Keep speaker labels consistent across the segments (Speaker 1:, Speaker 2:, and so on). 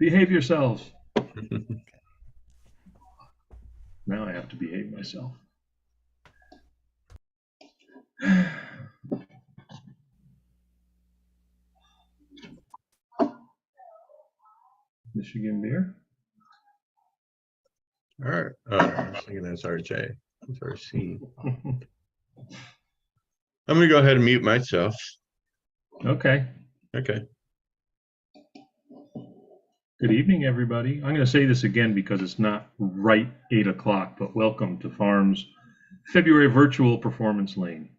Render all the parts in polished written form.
Speaker 1: Behave yourselves. Now I have to behave myself. Michigan beer.
Speaker 2: All right. I was thinking that's RJ. That's RC. I'm going to go ahead and mute myself.
Speaker 1: Okay.
Speaker 2: Okay.
Speaker 1: Good evening, everybody. I'm going to say this again because it's not right 8 o'clock, but welcome to Farm's February virtual performance lane.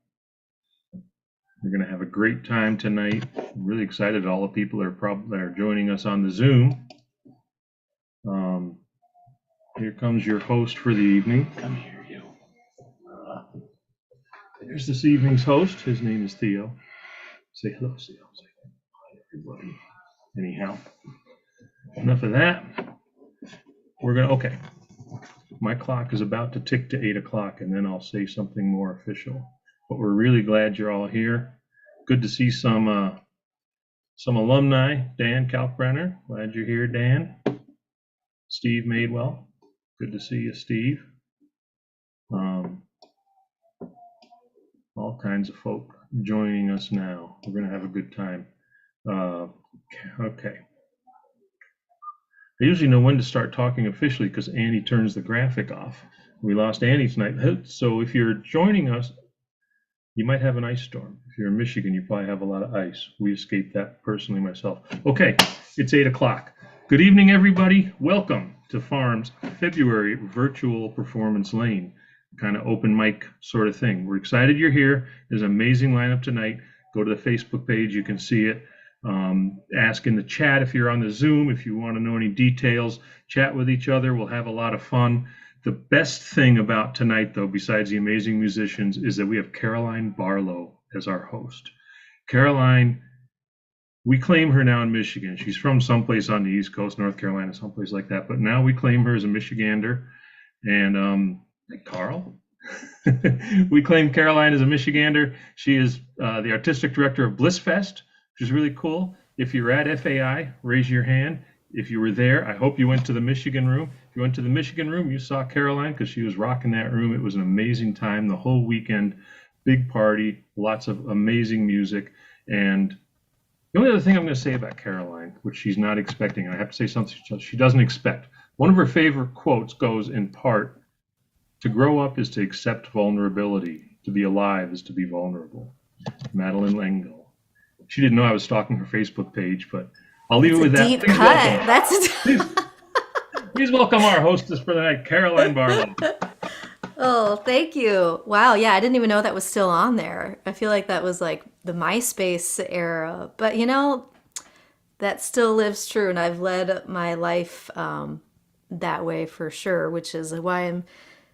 Speaker 1: We're going to have a great time tonight. I'm really excited. All the people that are joining us on the Zoom. Here comes your host for the evening. Come here, you. There's this evening's host. His name is Theo. Say hello, Theo. Say hi, everybody. Anyhow, enough of that. Okay. My clock is about to tick to 8 o'clock, and then I'll say something more official. But we're really glad you're all here. Good to see some alumni. Dan Kalkbrenner, glad you're here, Dan. Steve Madewell, good to see you, Steve. All kinds of folk joining us now. We're going to have a good time. Okay. I usually know when to start talking officially because Annie turns the graphic off. We lost Annie tonight. So if you're joining us, you might have an ice storm. If you're in Michigan, you probably have a lot of ice. We escaped that personally myself. Okay, it's 8 o'clock. Good evening, everybody. Welcome to Farm's February virtual performance lane, kind of open mic sort of thing. We're excited you're here. There's an amazing lineup tonight. Go to the Facebook page, you can see it. Ask in the chat if you're on the Zoom, if you want to know any details, chat with each other. We'll have a lot of fun. The best thing about tonight, though, besides the amazing musicians, is that we have Caroline Barlow as our host. Caroline, we claim her now in Michigan. She's from someplace on the East Coast, North Carolina, someplace like that. But now we claim her as a Michigander. And Carl, we claim Caroline as a Michigander. She is the artistic director of Blissfest, which is really cool. If you're at FAI, raise your hand. If you were there, I hope you went to the Michigan room. If you went to the Michigan room, you saw Caroline because she was rocking that room. It was an amazing time the whole weekend. Big party, lots of amazing music. And the only other thing I'm going to say about Caroline, which she's not expecting, and I have to say something she doesn't expect. One of her favorite quotes goes in part, "To grow up is to accept vulnerability. To be alive is to be vulnerable." Madeline L'Engle. She didn't know I was stalking her Facebook page, but I'll leave it with that.
Speaker 3: Deep cut.
Speaker 1: Please welcome our hostess for the night, Caroline Barlow.
Speaker 3: Oh, thank you. Wow. Yeah, I didn't even know that was still on there. I feel like that was like the MySpace era. But that still lives true. And I've led my life that way for sure, which is why I'm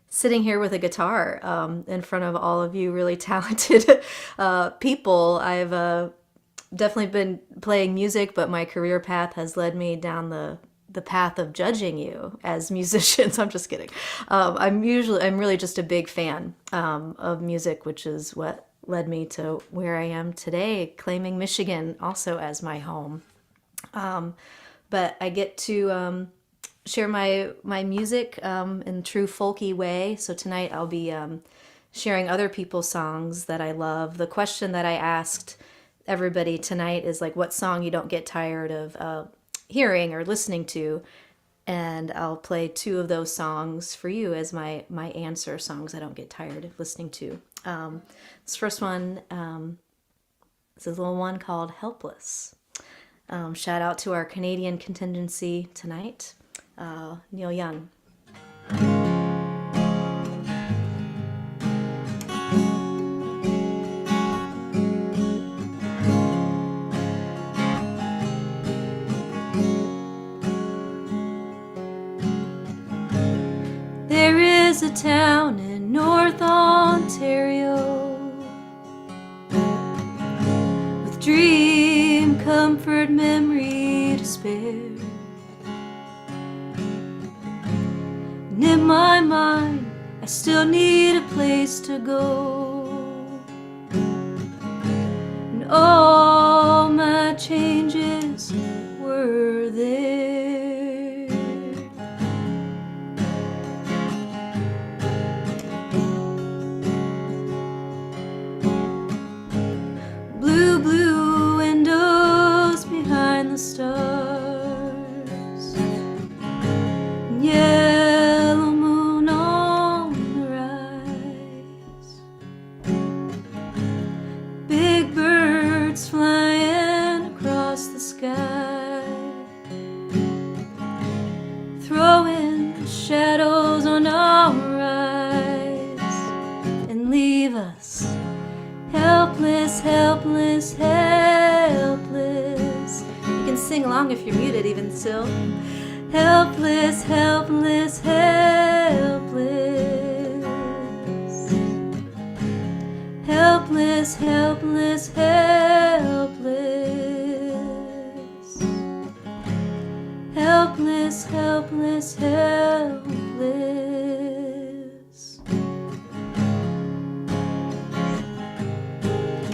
Speaker 3: sitting here with a guitar in front of all of you really talented people. I've definitely been playing music, but my career path has led me down the path of judging you as musicians. I'm just kidding. I'm really just a big fan of music, which is what led me to where I am today, claiming Michigan also as my home. But I get to share my music in true folky way. So tonight I'll be sharing other people's songs that I love. The question that I asked everybody tonight is like, what song you don't get tired of hearing or listening to, and I'll play two of those songs for you as my answer songs I don't get tired of listening to. This first one is a little one called Helpless. Shout out to our Canadian contingency tonight, Neil Young. A town in North Ontario with dream, comfort, memory to spare, and in my mind I still need a place to go, and all my changes were there. sing along if you're muted even still. Helpless, helpless, helpless. Helpless, helpless, helpless. Helpless, helpless, helpless.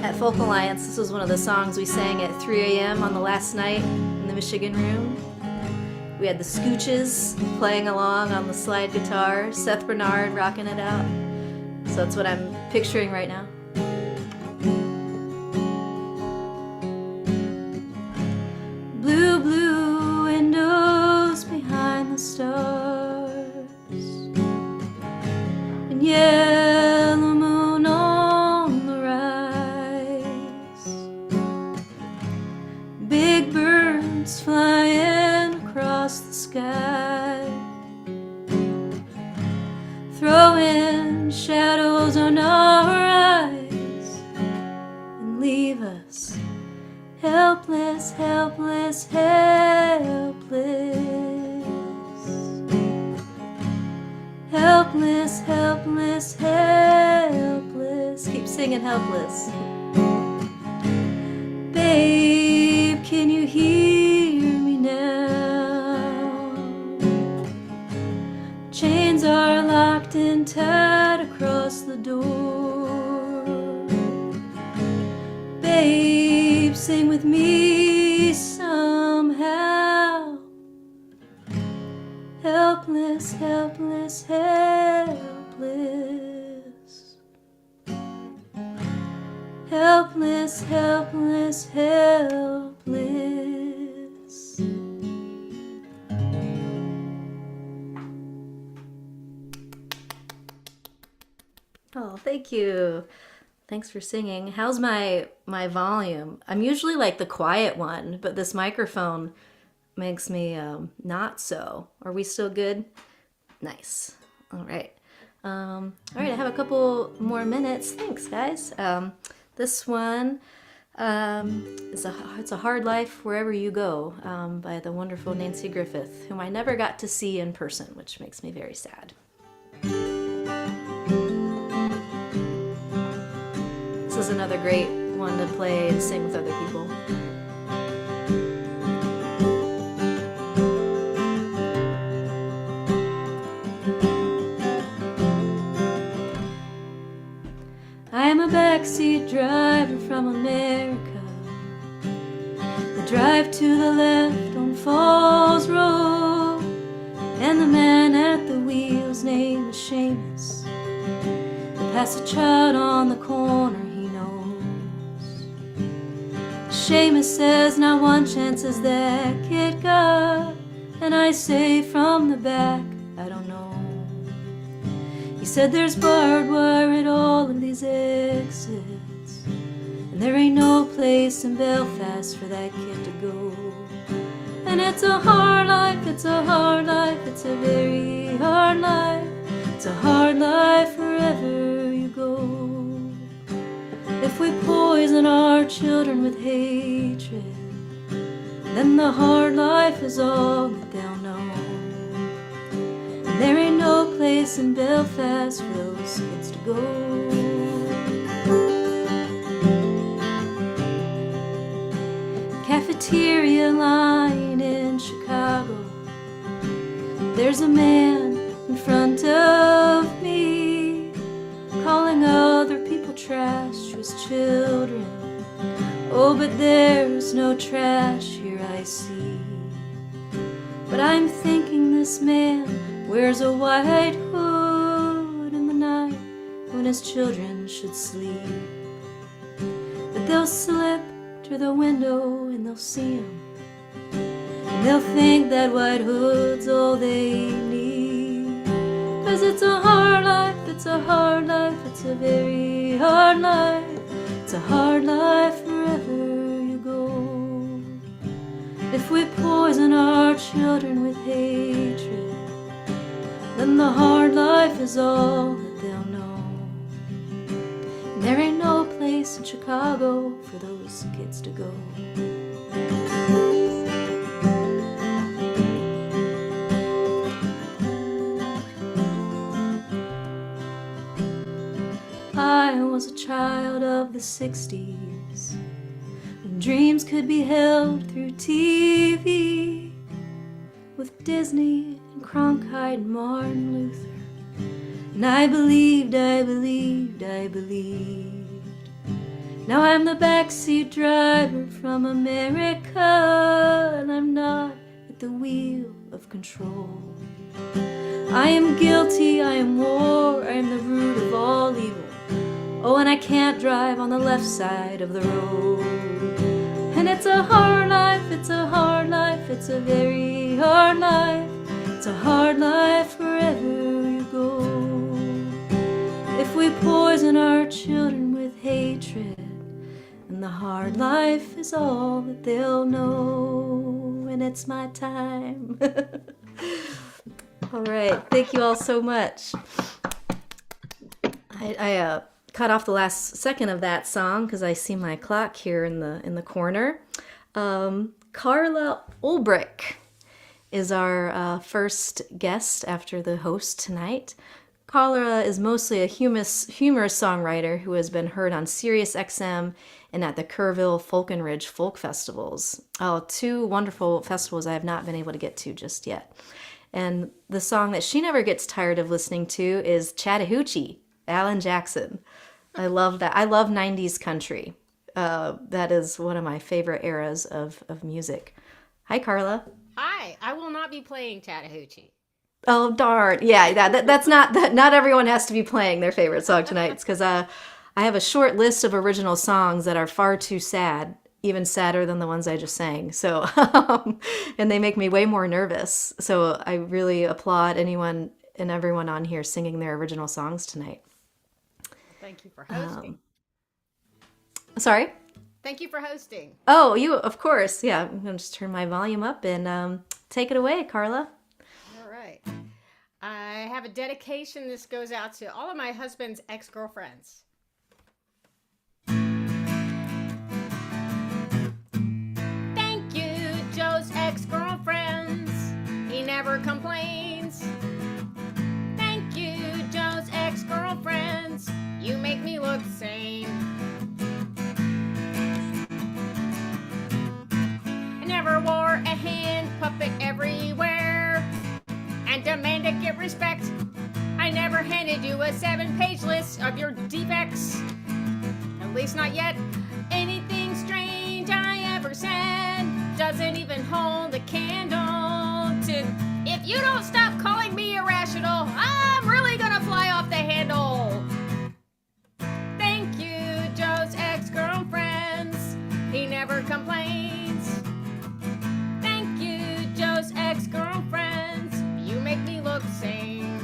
Speaker 3: At Folk Alliance, this was one of the songs we sang at 3 a.m. on the last night in the Michigan room. We had the Scooches playing along on the slide guitar, Seth Bernard rocking it out. So that's what I'm picturing right now. Blue, blue windows behind the stars, and yellow moon on the rise. Big birds flying across the sky, throwing shadows on our eyes, and leave us helpless, helpless, helpless. Helpless, helpless, helpless. Keep singing helpless. Babe, can you hear me now? Chains are locked and tied across the door. Babe, sing with me somehow. Helpless, helpless, helpless. Helpless, helpless, helpless. Oh, thank you. Thanks for singing. How's my volume? I'm usually like the quiet one, but this microphone makes me not so. Are we still good? Nice. All right. All right, I have a couple more minutes. Thanks, guys. This one is It's a Hard Life Wherever You Go by the wonderful Nancy Griffith, whom I never got to see in person, which makes me very sad. This is another great one to play and sing with other people. I am a backseat driver from America. The drive to the left on Falls Road, and the man at the wheel's name is Seamus. They pass a child on the corner he knows. Seamus says, "Not one chance has that kid got," and I say from the back, "I don't know." He said, "There's barbed wire at all of these exits, and there ain't no place in Belfast for that kid to go. And it's a hard life, it's a hard life, it's a very hard life. It's a hard life wherever you go. If we poison our children with hatred, then the hard life is all that they'll know. And there ain't no place in Belfast for those kids to go." Cafeteria line in Chicago, there's a man in front of me calling other people trash to his children. Oh, but there's no trash here, I see. But I'm thinking this man wears a white hood in the night when his children should sleep. But they'll slip through the window and they'll see him, and they'll think that white hood's all they need. 'Cause it's a hard life, it's a hard life, it's a very hard life. It's a hard life wherever you go. If we poison our children with hatred, then the hard life is all that they'll know. And there ain't no place in Chicago for those kids to go. of the 60s, when dreams could be held through TV, with Disney and Cronkite and Martin Luther. And I believed, I believed, I believed. Now I'm the backseat driver from America, and I'm not at the wheel of control. I am guilty, I am war, I am the root of all evil. Oh, and I can't drive on the left side of the road. And it's a hard life, it's a hard life, it's a very hard life. It's a hard life wherever you go. If we poison our children with hatred, and the hard life is all that they'll know, and it's my time. All right, thank you all so much. I cut off the last second of that song because I see my clock here in the corner. Carla Ulbrich is our first guest after the host tonight. Carla is mostly a humorous songwriter who has been heard on Sirius XM and at the Kerrville Falconridge Folk Festivals. Oh, two wonderful festivals I have not been able to get to just yet. And the song that she never gets tired of listening to is Chattahoochee, Alan Jackson. I love that. I love 90s country. That is one of my favorite eras of music. Hi, Carla.
Speaker 4: Hi, I will not be playing Chattahoochee.
Speaker 3: Oh, darn. Yeah, that's not everyone has to be playing their favorite song tonight. It's because I have a short list of original songs that are far too sad, even sadder than the ones I just sang. So, and they make me way more nervous. So I really applaud anyone and everyone on here singing their original songs tonight.
Speaker 4: Thank you for hosting.
Speaker 3: Sorry?
Speaker 4: Thank you for hosting.
Speaker 3: Oh, you, of course. Yeah, I'm going to just turn my volume up and take it away, Carla.
Speaker 4: All right. I have a dedication. This goes out to all of my husband's ex-girlfriends. Thank you, Joe's ex-girlfriends. He never complains. Thank you, Joe's ex-girlfriends. You make me look sane. I never wore a hand puppet everywhere and demand to get respect. I never handed you a 7-page list of your defects. At least not yet. Anything strange I ever said doesn't even hold a candle to. If you don't stop calling me irrational, I'm really gonna fly off the handle. Thank you, Joe's ex-girlfriends. He never complains. Thank you, Joe's ex-girlfriends. You make me look sane.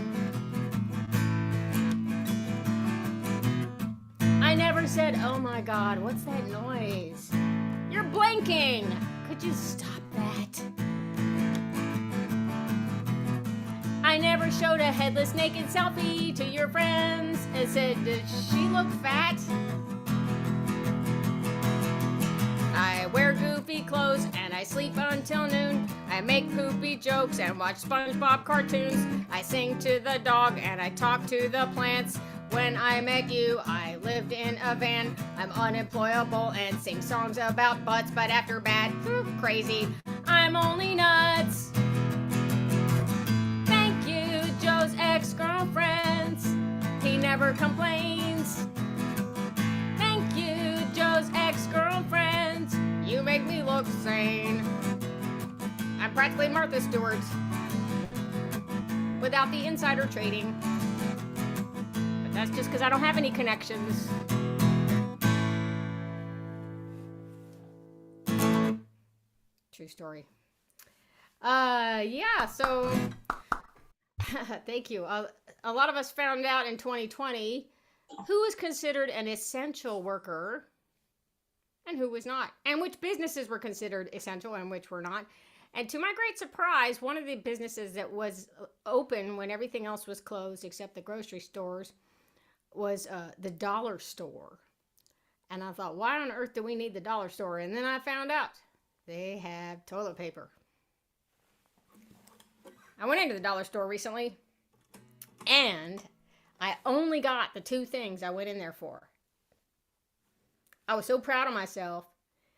Speaker 4: I never said, oh my God, what's that noise? You're blinking. Could you stop that? I never showed a headless naked selfie to your friends and said, does she look fat? I wear goofy clothes and I sleep until noon. I make poopy jokes and watch SpongeBob cartoons. I sing to the dog and I talk to the plants. When I met you, I lived in a van. I'm unemployable and sing songs about butts, but after bad, crazy, I'm only nuts. Thank you, Joe's ex-girlfriends. He never complains. Thank you, Joe's ex-girlfriends. You make me look sane. I'm practically Martha Stewart without the insider trading. But that's just because I don't have any connections. True story. Yeah, so thank you. A lot of us found out in 2020 who was considered an essential worker and who was not, and which businesses were considered essential and which were not. And to my great surprise, one of the businesses that was open when everything else was closed except the grocery stores was the dollar store. And I thought, why on earth do we need the dollar store? And then I found out they have toilet paper. I went into the dollar store recently, and I only got the two things I went in there for. I was so proud of myself.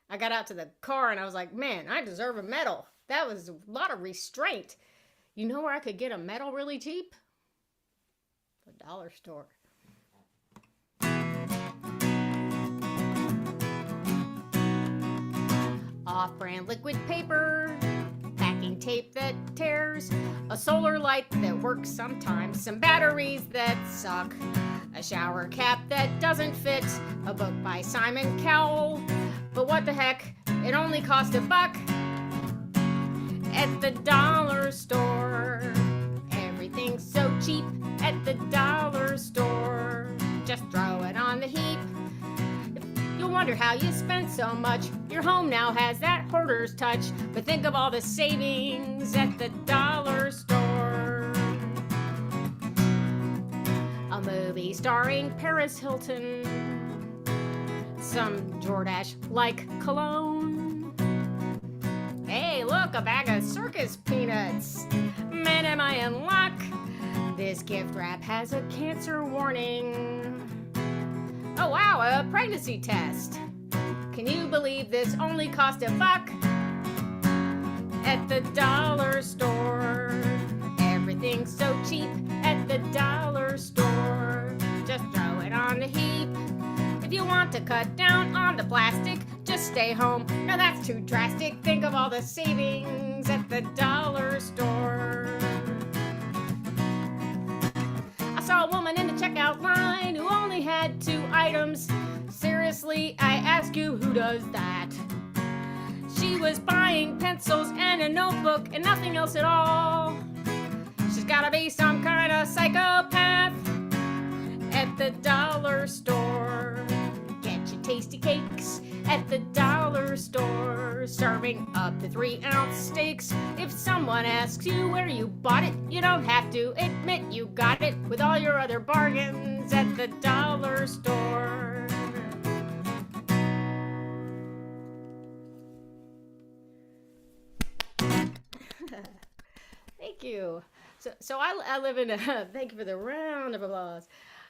Speaker 4: I got out to the car and I was like, man, I deserve a medal. That was a lot of restraint. You know where I could get a medal really cheap? The dollar store. Off-brand liquid paper, packing tape that tears, a solar light that works sometimes, some batteries that suck, a shower cap that doesn't fit, a book by Simon Cowell. But what the heck, it only cost $1 at the dollar store. Everything's so cheap at the dollar store. Just throw it on the heap. You'll wonder how you spent so much. Your home now has that hoarder's touch. But think of all the savings at the dollar store. A movie starring Paris Hilton. Some Jordache-like cologne. Hey, look, a bag of circus peanuts. Man, am I in luck. This gift wrap has a cancer warning. Oh wow, a pregnancy test. Can you believe this only cost $1 at the dollar store? Everything's so cheap at the dollar store. Just throw it on the heap. If you want to cut down on the plastic, just stay home. No, that's too drastic. Think of all the savings at the dollar store. I saw a woman in the checkout line who only had 2 items. Seriously, I ask you, who does that? She was buying pencils and a notebook and nothing else at all. She's gotta be some kind of psychopath at the dollar store. Get your tasty cakes at the dollar store, serving up to 3-ounce steaks. If someone asks you where you bought it, you don't have to admit you got it with all your other bargains at the dollar store. Thank you. So I live in a, thank you for the round of applause.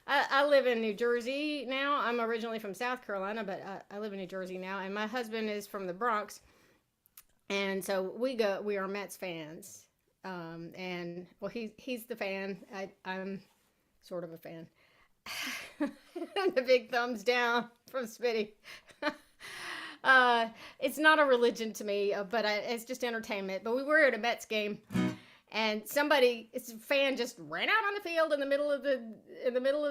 Speaker 4: I live in New Jersey now. I'm originally from South Carolina, but I live in New Jersey now. And my husband is from the Bronx. And so we are Mets fans. And well, he's the fan. I'm sort of a fan. The big thumbs down from Smitty. It's not a religion to me, but it's just entertainment. But we were at a Mets game. And it's a fan just ran out on the field in the middle of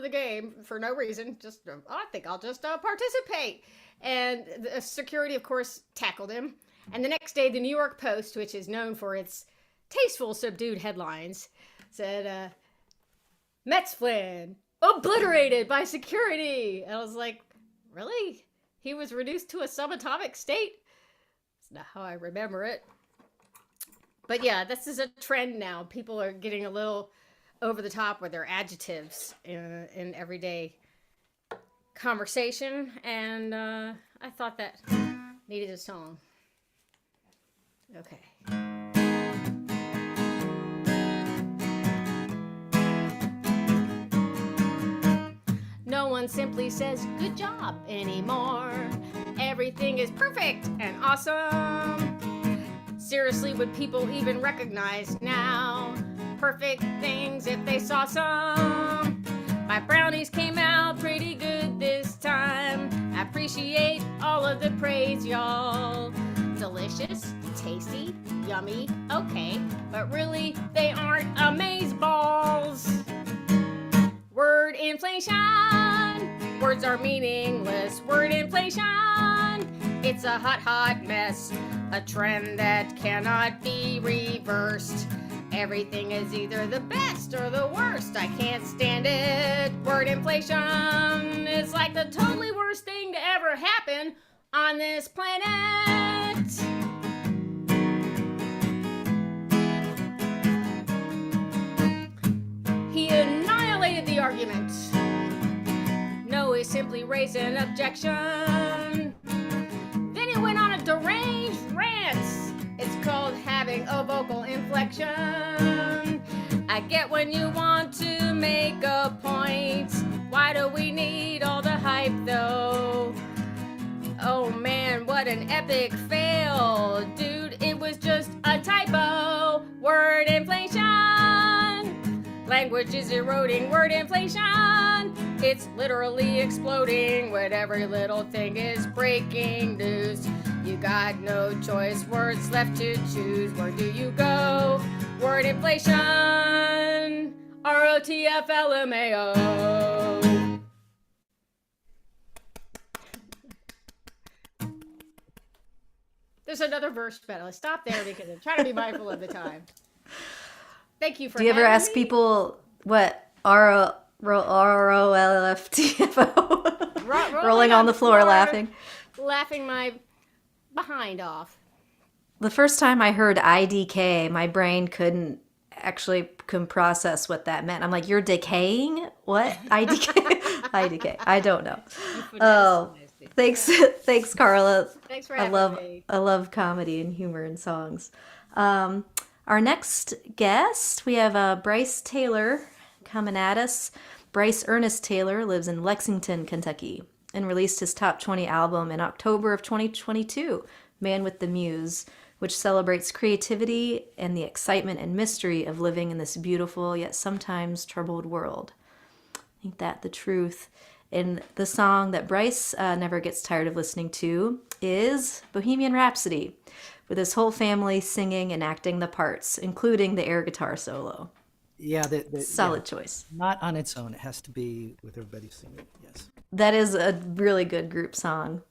Speaker 4: the game for no reason. Just, I think I'll just participate. And the security, of course, tackled him. And the next day, the New York Post, which is known for its tasteful, subdued headlines, said, Mets fan obliterated by security. And I was like, really? He was reduced to a subatomic state? That's not how I remember it. But yeah, this is a trend now. People are getting a little over the top with their adjectives in everyday conversation. And I thought that needed a song. Okay. No one simply says good job anymore. Everything is perfect and awesome. Seriously, would people even recognize now perfect things if they saw some? My brownies came out pretty good this time. I appreciate all of the praise, y'all. Delicious, tasty, yummy, okay, but really they aren't amazeballs. Word inflation. Words are meaningless. Word inflation. It's a hot mess. A trend that cannot be reversed. Everything is either the best or the worst. I can't stand it. Word inflation is like the totally worst thing to ever happen on this planet. He annihilated the argument. No, he simply raised an objection. Then he went on a deranged rant. It's called having a vocal inflection. I get when you want to make a point. Why do we need all the hype though? Oh man, what an epic fail. Dude, it was just a typo. Word inflation. Language is eroding. Word inflation. It's literally exploding when every little thing is breaking news. You got no choice. Words left to choose. Where do you go? Word inflation. ROTFLMAO. There's another verse, but I'll stop there because I'm trying to be mindful of the time. Thank you for
Speaker 3: Do you ever
Speaker 4: having
Speaker 3: ask
Speaker 4: me.
Speaker 3: people what ROLFTFO? Rolling on the floor laughing.
Speaker 4: Laughing my behind off.
Speaker 3: The first time I heard IDK, my brain couldn't process what that meant. I'm like, you're decaying? What? IDK? IDK. I don't know. Oh, thanks, Carla.
Speaker 4: Thanks for having me.
Speaker 3: I love comedy and humor in songs. Our next guest, we have Bryce Taylor coming at us. Bryce Ernest Taylor lives in Lexington, Kentucky, and released his top 20 album in October of 2022, Man with the Muse, which celebrates creativity and the excitement and mystery of living in this beautiful yet sometimes troubled world. Ain't that the truth? And the song that Bryce never gets tired of listening to is Bohemian Rhapsody, with his whole family singing and acting the parts, including the air guitar solo.
Speaker 5: Yeah,
Speaker 3: Solid choice.
Speaker 5: Not on its own. It has to be with everybody singing. Yes.
Speaker 3: That is a really good group song.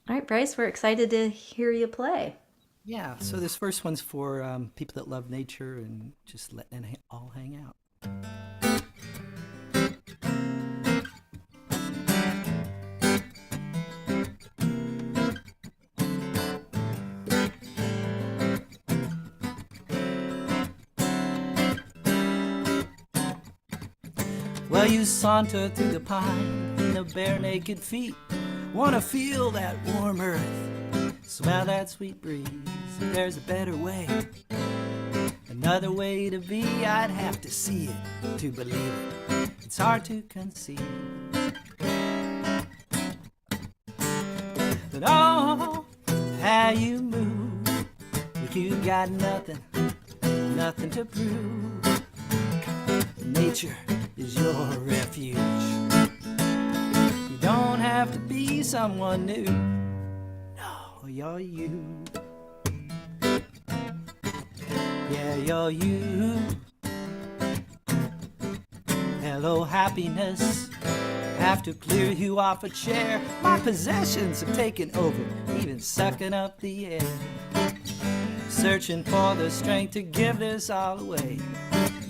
Speaker 3: All right, Bryce, we're excited to hear you play.
Speaker 5: Yeah. So this first one's for people that love nature and just letting it all hang out. Well, you saunter through the pine in the bare naked feet. Wanna feel that warm earth, smell that sweet breeze. If there's a better way, another way to be, I'd have to see it to believe it. It's hard to conceive. But oh, how you move, like you got nothing to prove. Nature is your refuge. You don't have to be someone new. No, you're you. Yeah, you're you. Hello, happiness. Have to clear you off a chair. My possessions have taken over, even sucking up the air. Searching for the strength to give this all away.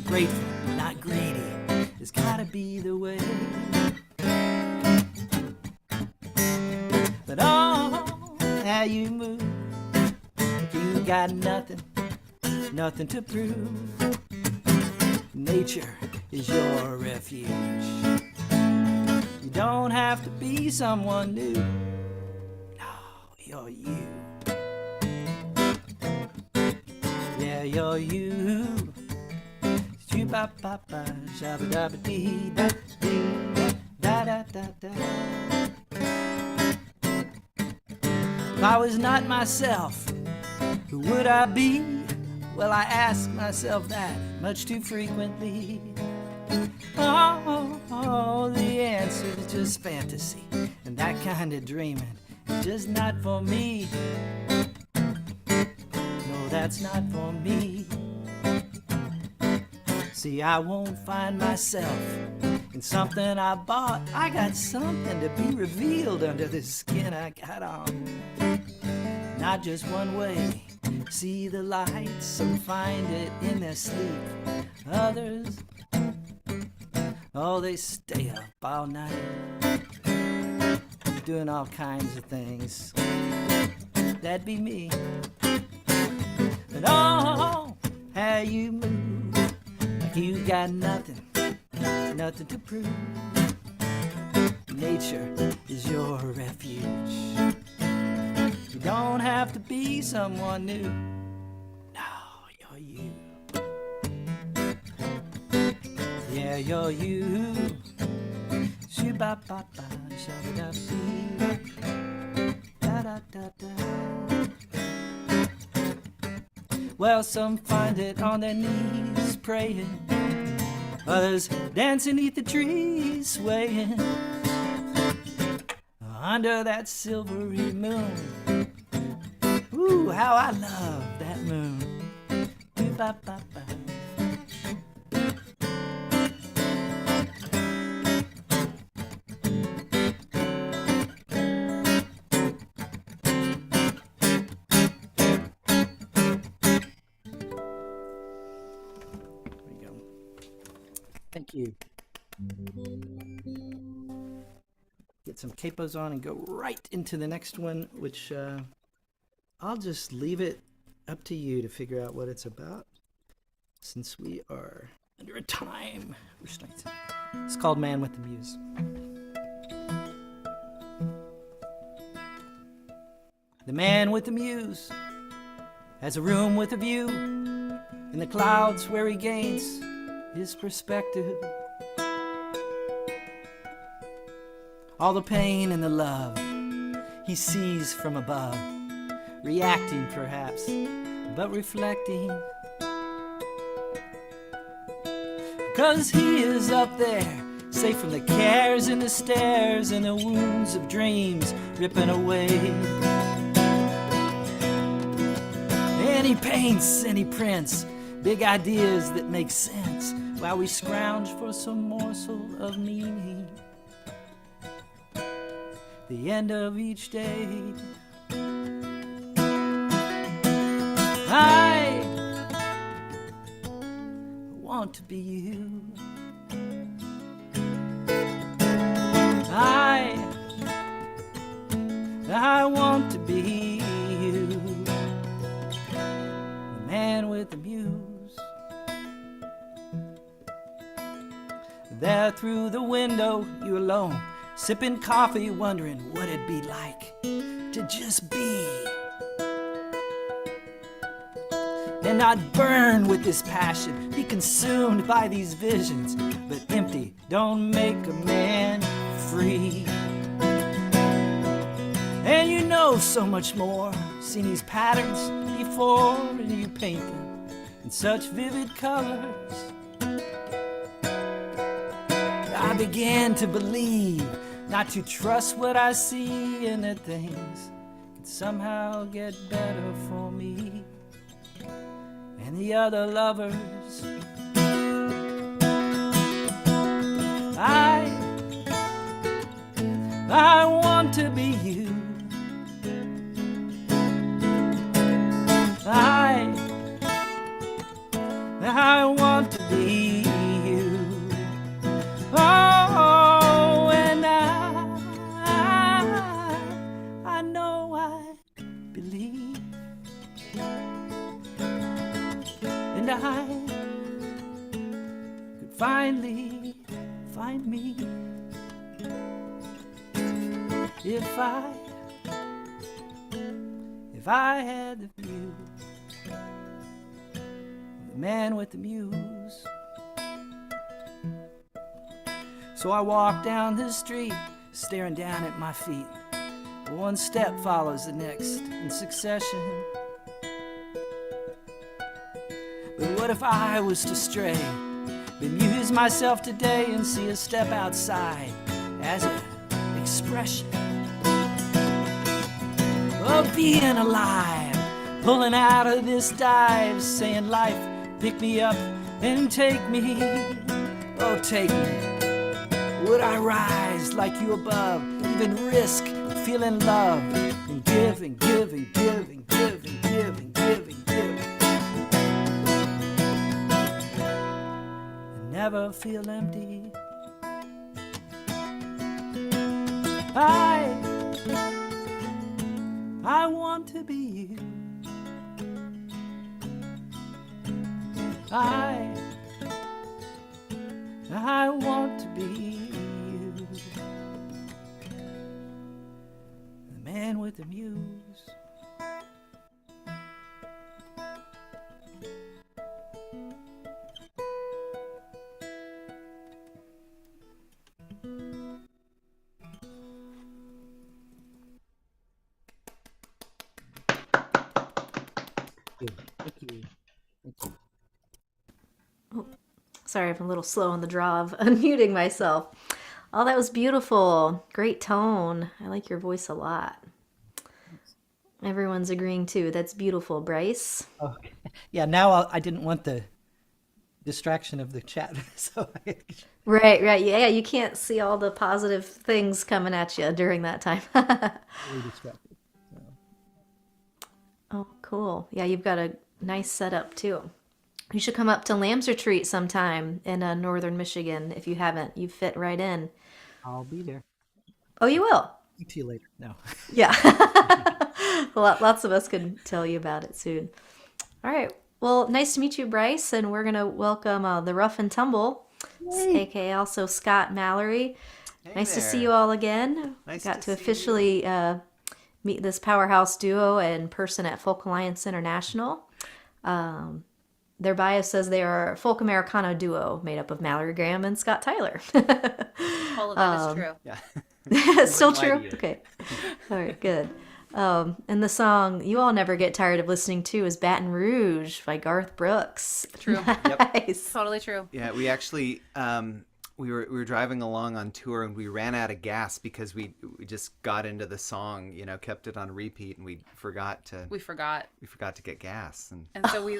Speaker 5: Grateful, not greedy, it's gotta be the way. But oh, how you move, if you got nothing to prove. Nature is your refuge. You don't have to be someone new. No, you're you. Yeah, you're you. If I was not myself, who would I be? Well, I ask myself that much too frequently. Oh, the answer is just fantasy, and that kind of dreaming is just not for me. No, that's not for me. See, I won't find myself in something I bought. I got something to be revealed under the skin I got on. Not just one way. See the light, some find it in their sleep. Others, oh, they stay up all night, doing all kinds of things. That'd be me. And oh, how you move, like you got nothing to prove. Nature is your refuge. You don't have to be someone new. No, you're you. Yeah, you're you. Shoo-ba-ba-ba, sha-da-da-dee. Da-da-da-da. Well, some find it on their knees praying, others dancing neath the trees swaying under that silvery moon. Ooh, how I love that moon. Ba-ba-ba. Thank you. Get some capos on and go right into the next one, which I'll just leave it up to you to figure out what it's about, since we are under a time restraint. It's called Man with the Muse. The man with the muse has a room with a view in the clouds where he gains his perspective. All the pain and the love he sees from above, reacting perhaps, but reflecting. 'Cause he is up there, safe from the cares and the stares and the wounds of dreams ripping away. And he paints and he prints big ideas that make sense while we scrounge for some morsel of meaning. The end of each day, I want to be you. I want to be you. The man with the muse. There through the window, you alone, sipping coffee, wondering what it'd be like to just be. And not burn with this passion, be consumed by these visions, but empty don't make a man free. And you know so much more, seen these patterns before, and you paint them in such vivid colors. I began to believe, not to trust what I see, and that things can somehow get better for me and the other lovers. I want to be you. I want to be you. Oh, and I know I believe, and I could finally find me if I had the view, the man with the muse. So I walk down the street, staring down at my feet. One step follows the next in succession. But what if I was to stray, bemuse myself today and see a step outside as an expression of being alive, pulling out of this dive, saying life, pick me up and take me, oh take me. Would I rise like you above, even risk feeling love, and give and give and give and give and give and give and give, and never feel empty. I want to be you. I want to be you. The man with the muse.
Speaker 3: Sorry, I'm a little slow on the draw of unmuting myself. Oh, that was beautiful. Great tone. I like your voice a lot. Everyone's agreeing too. That's beautiful, Bryce.
Speaker 5: Okay. Yeah, now I didn't want the distraction of the chat. So
Speaker 3: Right. Yeah, you can't see all the positive things coming at you during that time.
Speaker 5: really distracted. So.
Speaker 3: Oh, cool. Yeah, you've got a nice setup too. You should come up to Lamb's Retreat sometime in northern Michigan if you haven't. You fit right in.
Speaker 5: I'll be there.
Speaker 3: Oh, you will?
Speaker 5: Speak to you later. No.
Speaker 3: Yeah. Lots of us can tell you about it soon. All right. Well, nice to meet you, Bryce. And we're going to welcome the Rough and Tumble, aka also Scott Mallory.
Speaker 6: Hey
Speaker 3: nice to
Speaker 6: there.
Speaker 3: see you all again.
Speaker 6: Nice
Speaker 3: Got
Speaker 6: to
Speaker 3: to
Speaker 6: see
Speaker 3: officially meet this powerhouse duo in person at Folk Alliance International. Their bio says they are a folk Americano duo made up of Mallory Graham and Scott Tyler.
Speaker 4: All of that is true.
Speaker 6: Yeah.
Speaker 3: Still
Speaker 6: Wouldn't lie
Speaker 3: true?
Speaker 6: to you.
Speaker 3: Okay. All right, good. And the song you all never get tired of listening to is Baton Rouge by Garth Brooks.
Speaker 4: True.
Speaker 3: Nice.
Speaker 4: Totally true.
Speaker 6: Yeah, we actually we were driving along on tour and we ran out of gas because we just got into the song, kept it on repeat, and we forgot to get gas.
Speaker 4: And so we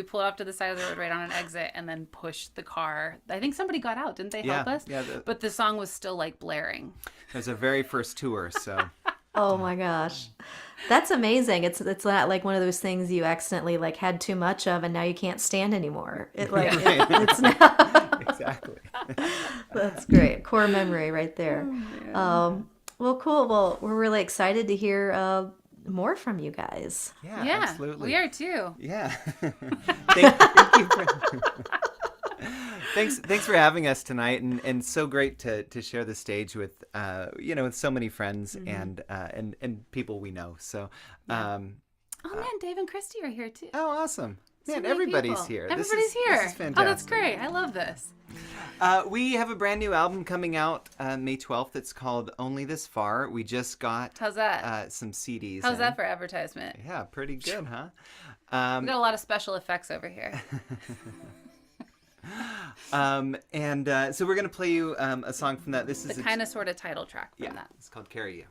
Speaker 4: pulled off to the side of the road right on an exit and then pushed the car. I think somebody got out, didn't they help us?
Speaker 6: Yeah,
Speaker 4: But the song was still like blaring.
Speaker 6: it was our very first tour, so
Speaker 3: Oh my gosh. That's amazing. It's not like one of those things you accidentally like had too much of and now you can't stand anymore. It's now
Speaker 6: exactly.
Speaker 3: That's great. Core memory right there. Well, cool. Well, we're really excited to hear more from you guys.
Speaker 6: Yeah, absolutely.
Speaker 4: We are too.
Speaker 6: Yeah. Thank you thanks for having us tonight, and so great to share the stage with with so many friends and people we know. So
Speaker 4: Oh man, Dave and Kristi are here too.
Speaker 6: oh, awesome.
Speaker 4: So
Speaker 6: Man,
Speaker 4: many
Speaker 6: everybody's
Speaker 4: people.
Speaker 6: here.
Speaker 4: Everybody's here.
Speaker 6: This is fantastic.
Speaker 4: Oh, that's great. I love this.
Speaker 6: We have a brand new album coming out May 12th. It's called Only This Far. We just got
Speaker 4: How's that?
Speaker 6: some CDs.
Speaker 4: How's
Speaker 6: in.
Speaker 4: that for advertisement?
Speaker 6: Yeah, pretty good, huh?
Speaker 4: We got a lot of special effects over here.
Speaker 6: So we're gonna play you a song from that. This is
Speaker 4: The kind of sort of title track from
Speaker 6: yeah.
Speaker 4: that.
Speaker 6: It's called "Carry You."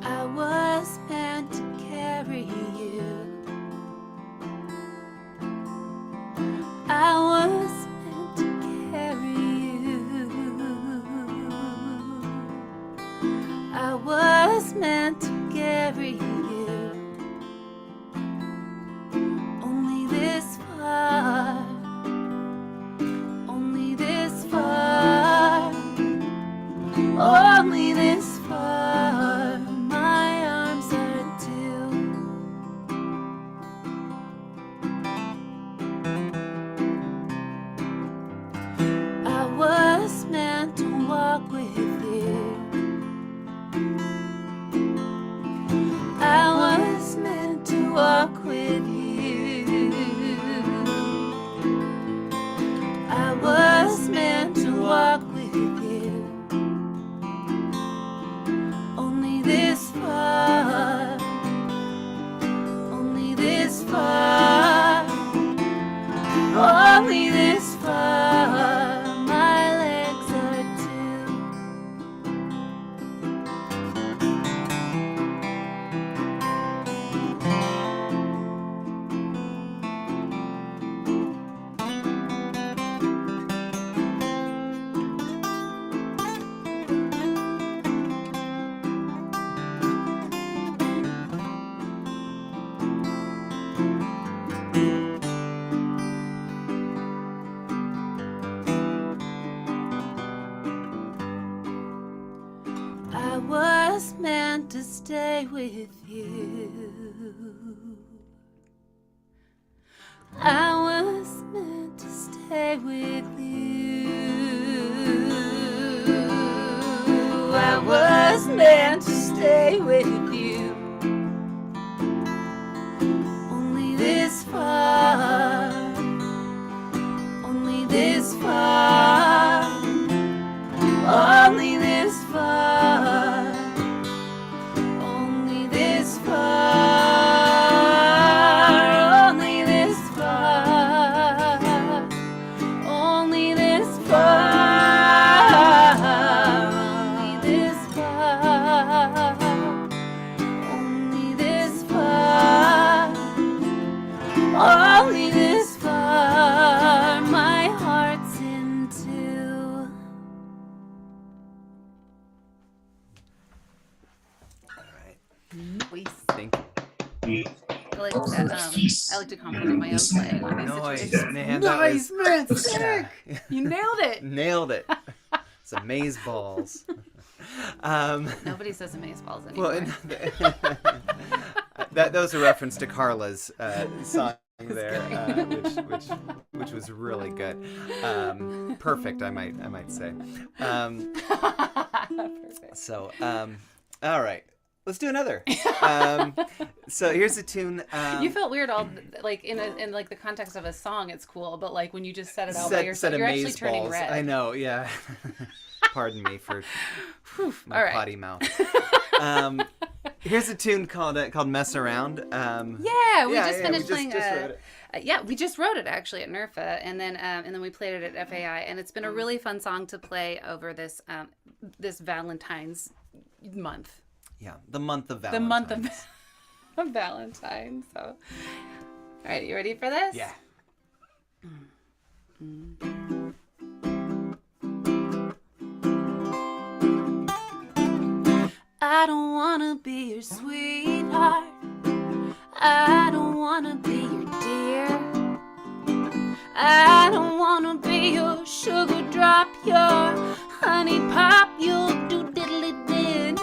Speaker 7: I was meant to carry you. I was meant to carry you. I was meant to carry you. Only this far. Only this far. Only this far. My arms are due. I was meant to walk with you. I was meant to walk with you. I was meant to walk with you. Only this far. Only this far. Only this far. My legs are two. I was meant to stay with you. I was meant to stay with you. I was meant to stay with you.
Speaker 8: Please.
Speaker 6: Thank you.
Speaker 8: I like to compliment my own playing on these
Speaker 6: Nice,
Speaker 8: situations.
Speaker 6: man.
Speaker 8: Nice, man.
Speaker 6: Yeah.
Speaker 8: Sick. You nailed it.
Speaker 6: Nailed it. It's amaze balls.
Speaker 8: Nobody says amaze balls anymore.
Speaker 6: Well, that was a reference to Carla's song there, which was really good. Perfect, I might say.
Speaker 8: Perfect.
Speaker 6: So, all right. Let's do another. So here's a tune.
Speaker 8: You felt weird all like in like the context of a song. It's cool, but like when you just said it out by yourself, you're actually turning
Speaker 6: balls.
Speaker 8: red.
Speaker 6: I know. Yeah. Pardon me for my
Speaker 8: all right.
Speaker 6: potty mouth. Here's a tune called "Mess Around."
Speaker 8: Yeah, we just finished playing.
Speaker 6: Just wrote it.
Speaker 8: Yeah, we just wrote it actually at NERFA, and then we played it at FAI, and it's been a really fun song to play over this this Valentine's month.
Speaker 6: Yeah, the month of Valentine's.
Speaker 8: The month of Valentine's. So, all right, you ready for this?
Speaker 6: Yeah.
Speaker 7: I don't wanna be your sweetheart. I don't wanna be your dear. I don't wanna be your sugar drop, your honey pop, your do diddly din.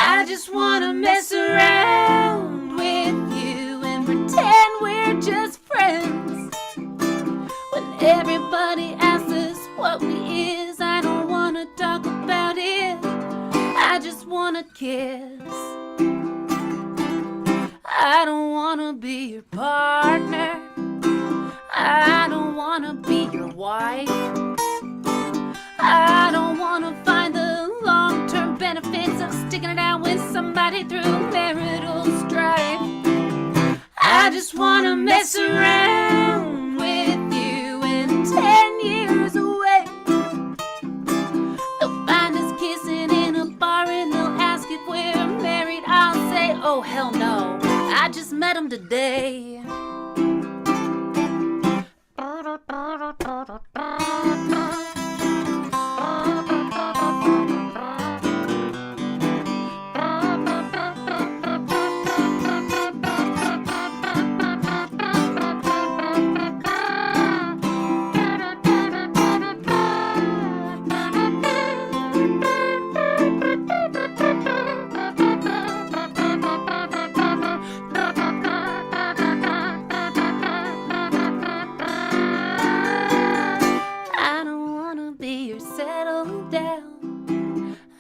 Speaker 7: I just wanna mess around with you and pretend we're just friends. When everybody asks us what we is, I don't wanna talk about it. I just wanna kiss. I don't wanna be your partner. I don't wanna be your wife. I don't wanna find the long-term benefits of sticking it out with somebody through marital strife. I just wanna mess around with you and 10 years away. They'll find us kissing in a bar and they'll ask if we're married. I'll say, oh hell no, I just met him today.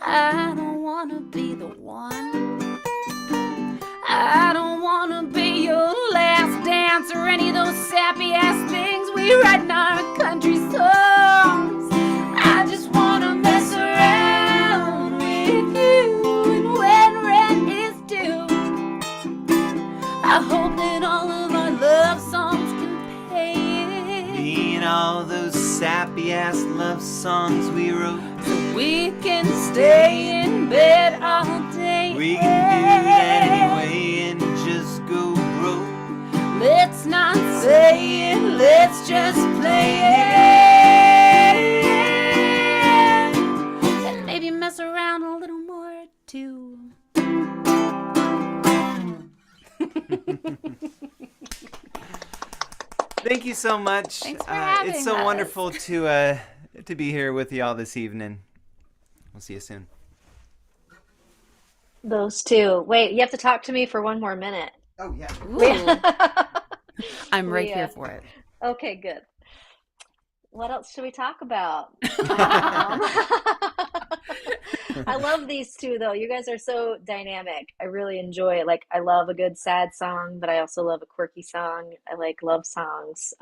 Speaker 7: I don't wanna be the one. I don't wanna be your last dance or any of those sappy ass things we write in our country songs. I just wanna mess around with you, and when rent is due, I hope that all of our love songs can pay it.
Speaker 6: Being all those sappy ass love songs we wrote,
Speaker 7: so we can stay in bed all day.
Speaker 6: we can do that anyway and just go broke.
Speaker 7: Let's not say it, let's just play it. And maybe mess around a little more too.
Speaker 6: Thank you so much.
Speaker 8: Thanks for having
Speaker 6: It's so
Speaker 8: us.
Speaker 6: wonderful to be here with y'all this evening. We'll see you soon.
Speaker 3: Those two. Wait, you have to talk to me for one more minute.
Speaker 6: Oh yeah.
Speaker 8: Ooh. I'm right
Speaker 3: We,
Speaker 8: here for it.
Speaker 3: Okay, good. What else should we talk about? I love these two, though. You guys are so dynamic. I really enjoy it. Like, I love a good sad song, but I also love a quirky song. I like love songs.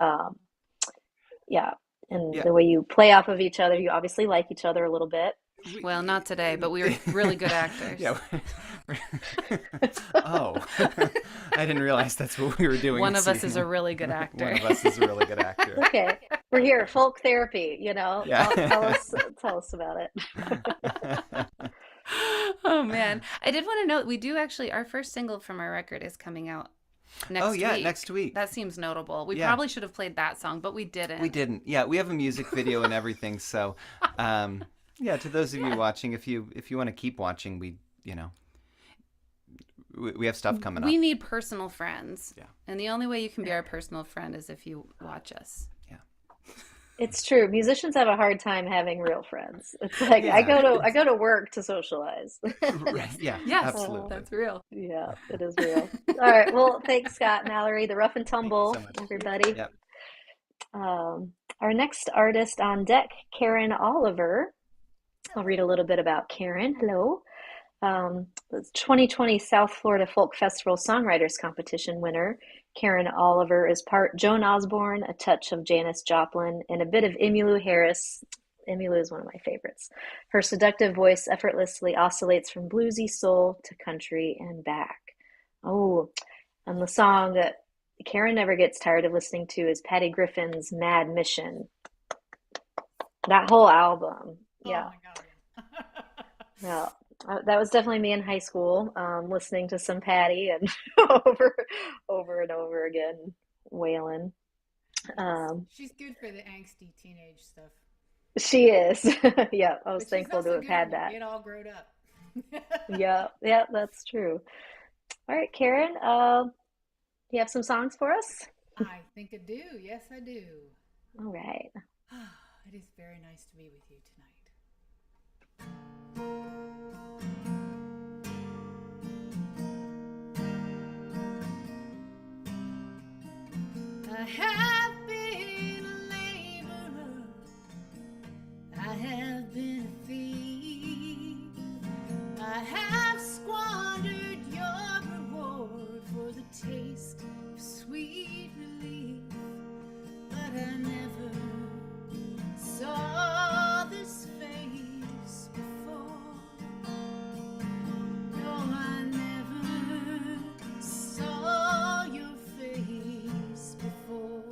Speaker 3: Yeah. And
Speaker 6: Yeah.
Speaker 3: the way you play off of each other, you obviously like each other a little bit.
Speaker 8: Well, not today, but we were really good actors.
Speaker 6: Yeah. Oh, I didn't realize that's what we were doing.
Speaker 8: One
Speaker 6: this
Speaker 8: of us is a
Speaker 6: evening.
Speaker 8: really good actor.
Speaker 6: One of us is a really good actor.
Speaker 3: Okay. We're here, folk therapy, you know.
Speaker 6: Yeah.
Speaker 3: Tell us about it.
Speaker 8: Oh man, I did want to note we do actually our first single from our record is coming out next
Speaker 6: Oh yeah,
Speaker 8: week.
Speaker 6: next week.
Speaker 8: That seems notable. We
Speaker 6: Yeah.
Speaker 8: probably should have played that song, but we didn't.
Speaker 6: We didn't. Yeah, we have a music video and everything. So, yeah, to those of you watching, if you want to keep watching, we have stuff coming up.
Speaker 8: We need personal friends.
Speaker 6: Yeah.
Speaker 8: And the only way you can be our personal friend is if you watch us.
Speaker 6: Yeah.
Speaker 3: It's true. Musicians have a hard time having real friends. It's like I go to work to socialize.
Speaker 6: Right. Yeah.
Speaker 8: Yes,
Speaker 6: Absolutely.
Speaker 8: that's real.
Speaker 3: Yeah, it is real. All right. Well, thanks, Scott, Mallory, the Rough and Tumble,
Speaker 6: so much.
Speaker 3: everybody.
Speaker 6: Yep.
Speaker 3: Our next artist on deck, Karyn Oliver. I'll read a little bit about Karyn. Hello. The 2020 South Florida Folk Festival Songwriters Competition winner, Karyn Oliver is part Joan Osborne, a touch of Janis Joplin, and a bit of Emmylou Harris. Emmylou is one of my favorites. Her seductive voice effortlessly oscillates from bluesy soul to country and back. Oh, and the song that Karyn never gets tired of listening to is Patty Griffin's Mad Mission. That whole album. Yeah.
Speaker 9: Oh my God.
Speaker 3: Yeah. That was definitely me in high school, listening to some Patty and over and over again, wailing.
Speaker 9: She's good for the angsty teenage stuff.
Speaker 3: She is. Yeah, I was
Speaker 9: But she's
Speaker 3: thankful to
Speaker 9: also
Speaker 3: have had
Speaker 9: good when
Speaker 3: that.
Speaker 9: you get all grown up.
Speaker 3: Yeah, that's true. All right, Karyn, you have some songs for us?
Speaker 9: I think I do. Yes, I do.
Speaker 3: All right.
Speaker 9: It is very nice to be with you tonight. I have been a laborer, I have been a thief, I have squandered your reward for the taste of sweet relief, but I never saw this face before. No, I never saw your face before.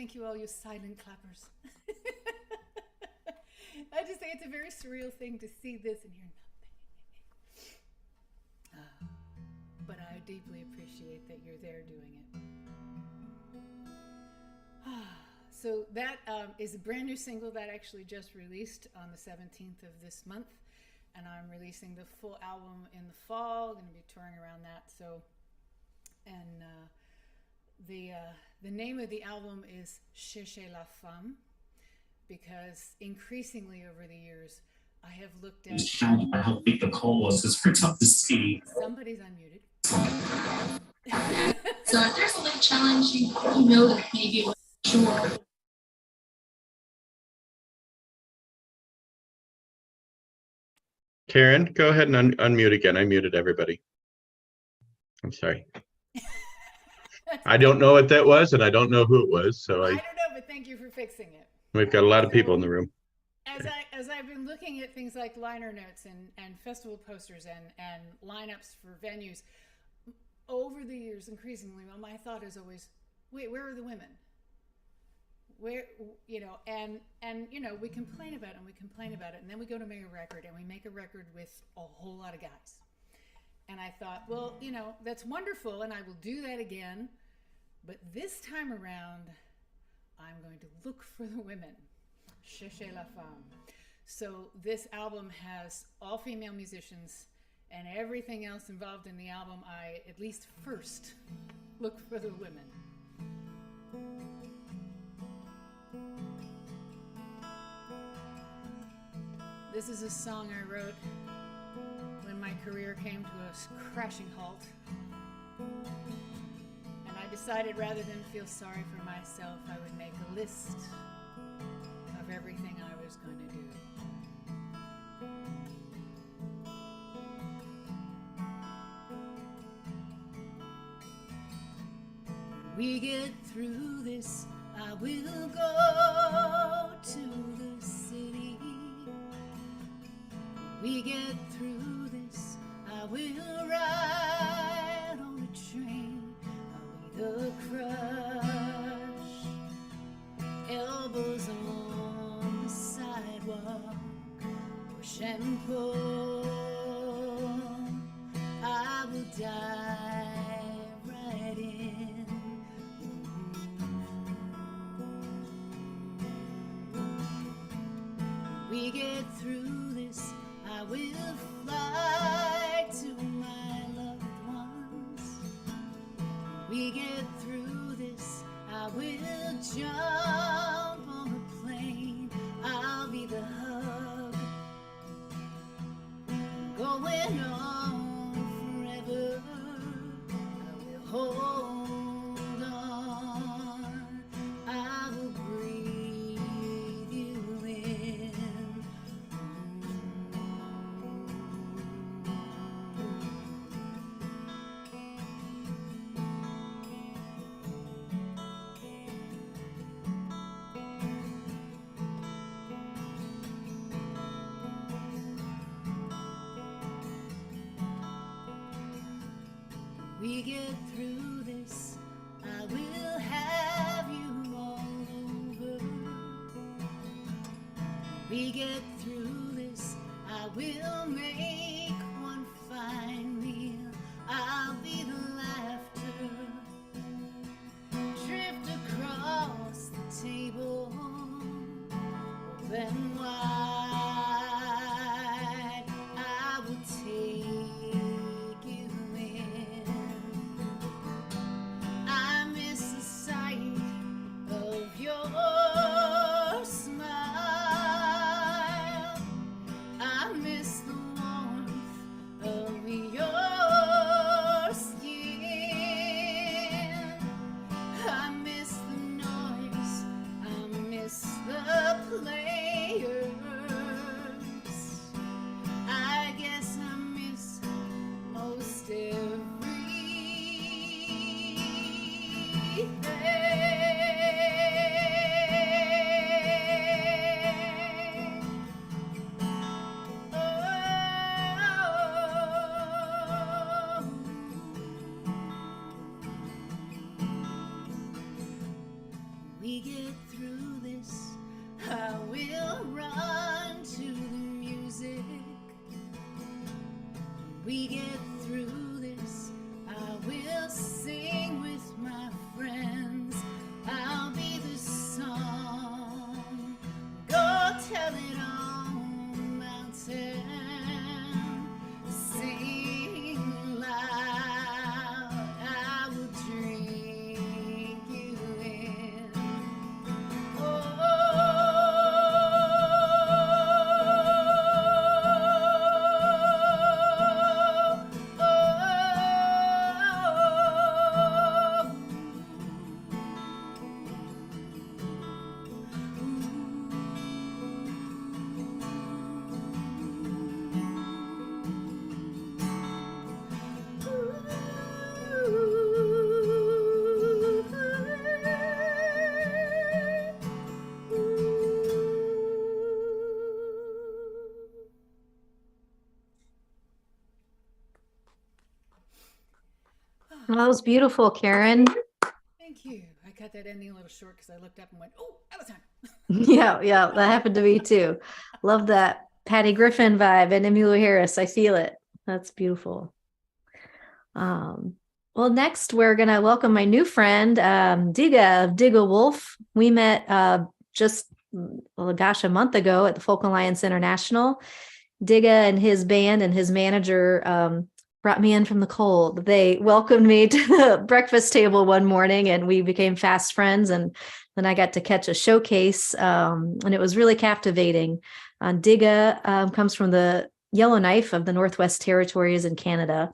Speaker 9: Thank you, all you silent clappers. I just think it's a very surreal thing to see this and hear nothing. But I deeply appreciate that you're there doing it. So that is a brand new single that actually just released on the 17th of this month. And I'm releasing the full album in the fall. Going to be touring around that. So, and the name of the album is Cherchez la femme, because increasingly over the years, I have looked at
Speaker 10: how big the call was. It's pretty tough to see.
Speaker 9: Somebody's unmuted.
Speaker 10: So if there's a little challenge, you know that maybe it was sure.
Speaker 2: Karen, go ahead and unmute again. I muted everybody. I'm sorry. I don't know what that was, and I don't know who it was. So
Speaker 9: I don't know, but thank you for fixing it.
Speaker 2: We've got a lot of people in the room.
Speaker 9: As I've been looking at things like liner notes and festival posters and lineups for venues over the years, increasingly, my thought is always, wait, where are the women? Where, and we complain about it and we complain about it, and then we go to make a record and we make a record with a whole lot of guys. And I thought, well, that's wonderful, and I will do that again, but this time around, I'm going to look for the women. Cherchez la femme. So this album has all female musicians, and everything else involved in the album, I at least first look for the women. This is a song I wrote when my career came to a crashing halt. And I decided rather than feel sorry for myself, I would make a list of everything I was going to do. We get through this, I will go to the city. We get through this, I will ride on a train. I'll be the crush, elbows on the sidewalk, push and pull. I will dive right in. We get through this, I will fly to my loved ones. We get through this, I will jump on a plane. I'll be the hug, going on forever. I will hold on, I will breathe you in. We get through this, I will have you all over. We get through this, I will make one fine meal. I'll be the laughter, drift across the table, open wide. I will take players.
Speaker 3: That was beautiful, Karyn.
Speaker 9: Thank you. I cut that ending a little short because I looked up and went, oh, out of time.
Speaker 3: Yeah, that happened to me too. Love that Patty Griffin vibe and Emmylou Harris. I feel it. That's beautiful. Well, next we're gonna welcome my new friend, Diga of Digawolf. We met just a month ago at the Folk Alliance International. Diga and his band and his manager brought me in from the cold. They welcomed me to the breakfast table one morning and we became fast friends. And then I got to catch a showcase and it was really captivating. Diga comes from the Yellowknife of the Northwest Territories in Canada.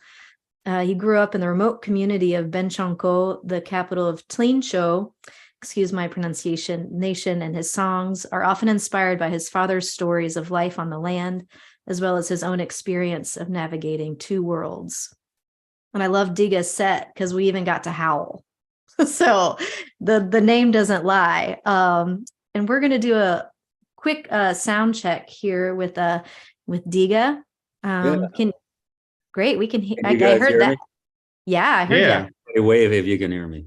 Speaker 3: He grew up in the remote community of Benchanko, the capital of Tlinsho, excuse my pronunciation, nation, and his songs are often inspired by his father's stories of life on the land, as well as his own experience of navigating two worlds. And I love Diga's set because we even got to howl. So the name doesn't lie. And we're going to do a quick sound check here with Diga. Great, we can hear. I heard that. Me? Yeah, I heard
Speaker 11: you. Wave if you can hear me.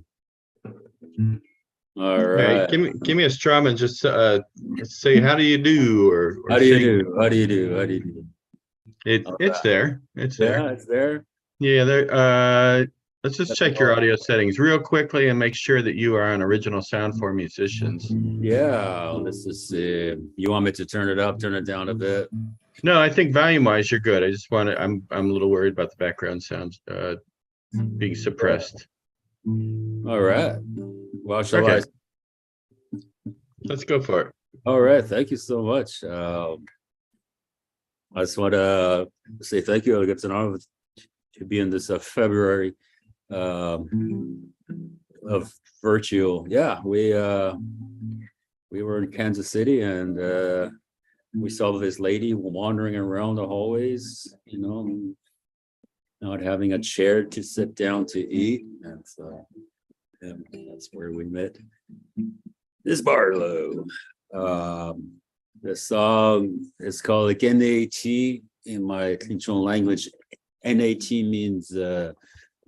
Speaker 11: All right.
Speaker 2: Give me a strum and just say how do you do or
Speaker 11: how do you do? How do you do?
Speaker 2: It's there. It's there.
Speaker 11: Yeah, it's there.
Speaker 2: Yeah, there. Let's just check your audio settings real quickly and make sure that you are on original sound for musicians.
Speaker 11: Yeah, let's just see. You want me to turn it up, turn it down a bit?
Speaker 2: No, I think volume-wise you're good. I just want to. I'm a little worried about the background sounds being suppressed.
Speaker 11: All right. Well, shall I?
Speaker 2: Let's go for it.
Speaker 11: All right. Thank you so much. I just want to say thank you. It's an honor to be in this February of virtual. Yeah, we were in Kansas City and we saw this lady wandering around the hallways, not having a chair to sit down to eat. And so that's where we met Miss Barlow. The song is called NAT in my Tlinsho language. NAT means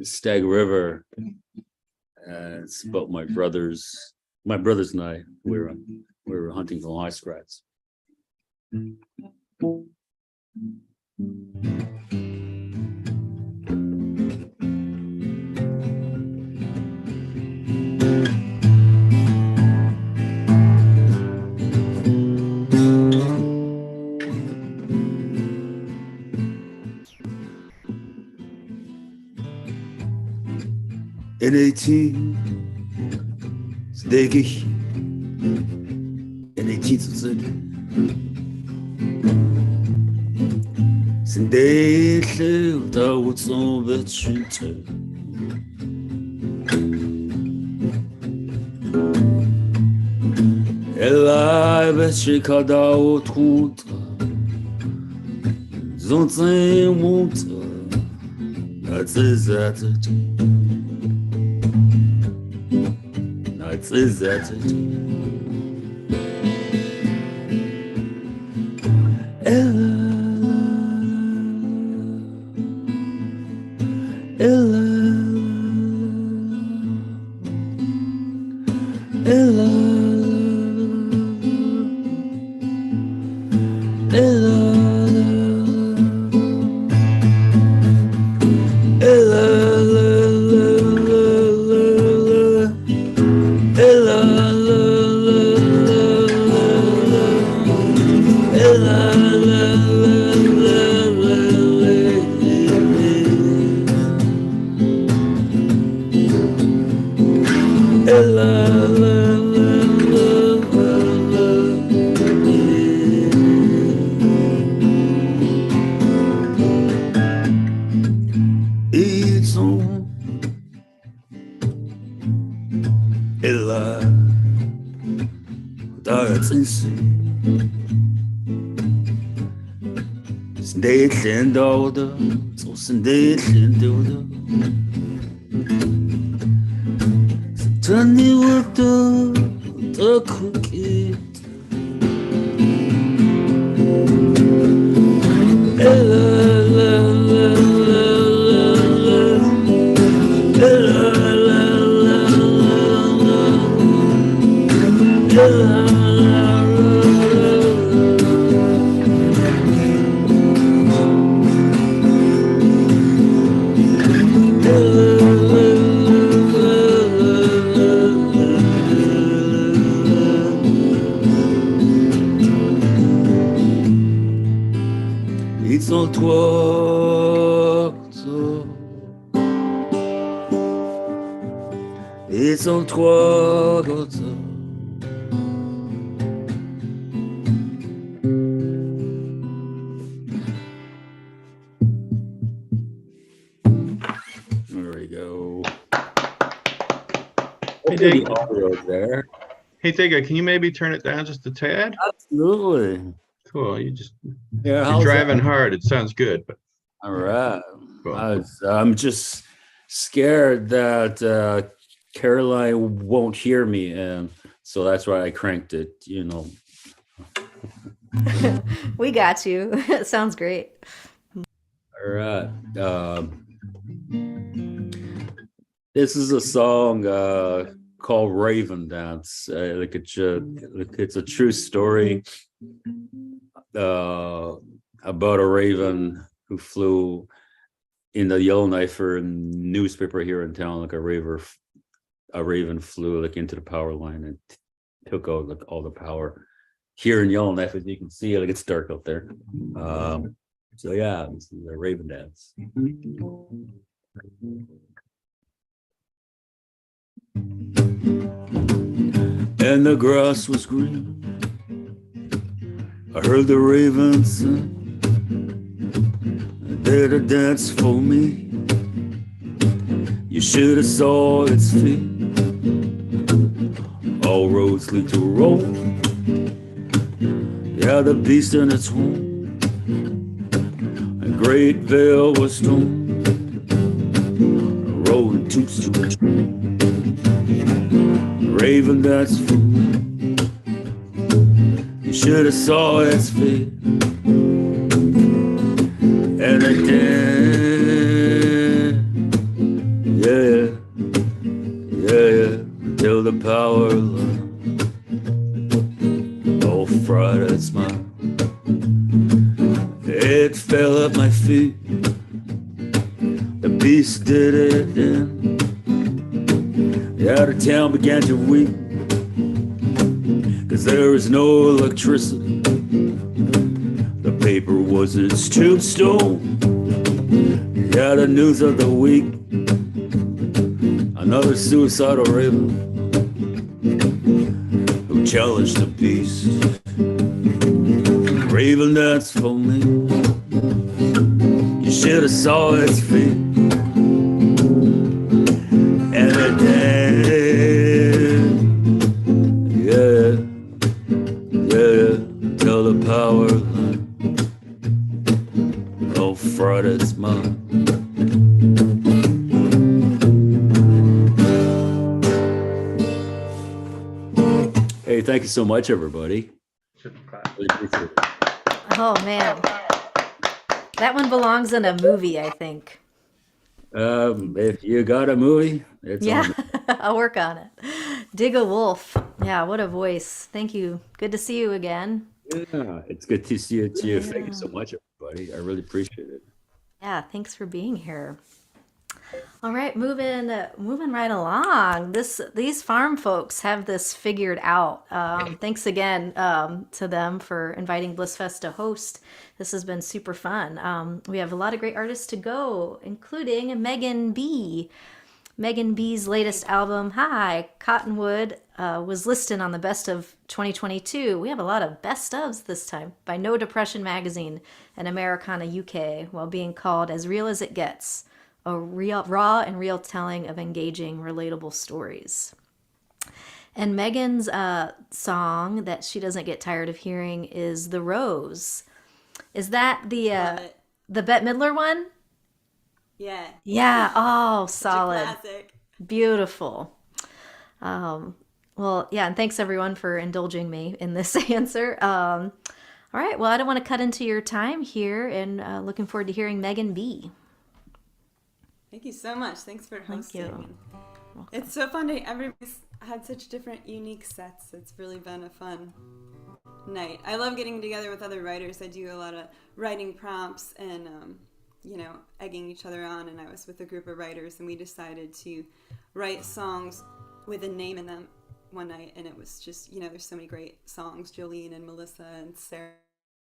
Speaker 11: Stag River. It's about my brothers and I. We were hunting for ice rats. NAT denke ich, NAT zu sein. Sindele da utso betschinte. Ela betschika da utruta. Zonze muta. That's it. Is that it? sont trois oiseaux. Ils sont trois oiseaux. There we go.
Speaker 2: Hey, Dig.
Speaker 11: The audio there.
Speaker 2: Hey, Digga, can you maybe turn it down just a tad?
Speaker 11: Absolutely.
Speaker 2: Cool. You just
Speaker 11: Yeah,
Speaker 2: you're driving hard. It sounds good, but
Speaker 11: all right.
Speaker 2: cool.
Speaker 11: I'm just scared that Caroline won't hear me, and so that's why I cranked it. You know.
Speaker 3: We got you. It sounds great.
Speaker 11: All right. This is a song called Raven Dance. It's a true story about a raven who flew in the Yellowknifer newspaper here in town. Like a raven flew like into the power line and took out like all the power here in Yellowknife. As you can see, like it's dark out there. So yeah, this is a Raven Dance. And the grass was green. I heard the ravens sing. They did a dance for me. You should have saw its feet. All roads lead to Rome. Yeah, the beast in its womb. A great veil was torn. Rolling tubes to a raven that's for me. You should have saw its feet. And it did. Yeah, till the power line. Oh, Friday smile. It fell at my feet. The beast did it then. The town began to weep, 'cause there was no electricity. The paper was its tombstone. Yeah, the news of the week. Another suicidal raven who challenged the beast. Raven dance for me. You should have saw its feet. And it did. Yeah, till the power line. Oh, Friday's mine. Hey, thank you so much, everybody. Really appreciate it.
Speaker 3: Oh man, that one belongs in a movie, I think.
Speaker 11: If you got a movie, it's
Speaker 3: Yeah,
Speaker 11: on.
Speaker 3: I'll work on it. Digawolf. Yeah, what a voice. Thank you. Good to see you again.
Speaker 11: Yeah, it's good to see you too. Thank you so much, everybody. I really appreciate it.
Speaker 3: Yeah, thanks for being here. All right, moving right along. These farm folks have this figured out. Thanks again to them for inviting Blissfest to host. This has been super fun. We have a lot of great artists to go, including Megan B. Megan B's latest album, Hi, Cottonwood, was listed on the Best of 2022. We have a lot of best ofs this time by No Depression Magazine and Americana UK, while being called As Real as It Gets, a raw and real telling of engaging, relatable stories. And Megan's song that she doesn't get tired of hearing is The Rose. Is that the Bette Midler one?
Speaker 12: Yeah.
Speaker 3: Yeah. Oh, solid.
Speaker 12: Classic.
Speaker 3: Beautiful. Well, yeah, and thanks everyone for indulging me in this answer. All right, well, I don't want to cut into your time here, and looking forward to hearing Megan B.
Speaker 12: Thank you so much. Thanks for hosting.
Speaker 3: Thank you.
Speaker 12: It's so fun to everybody's had such different, unique sets. It's really been a fun night. I love getting together with other writers. I do a lot of writing prompts and egging each other on. And I was with a group of writers, and we decided to write songs with a name in them one night. And it was just, there's so many great songs, Jolene and Melissa and Sarah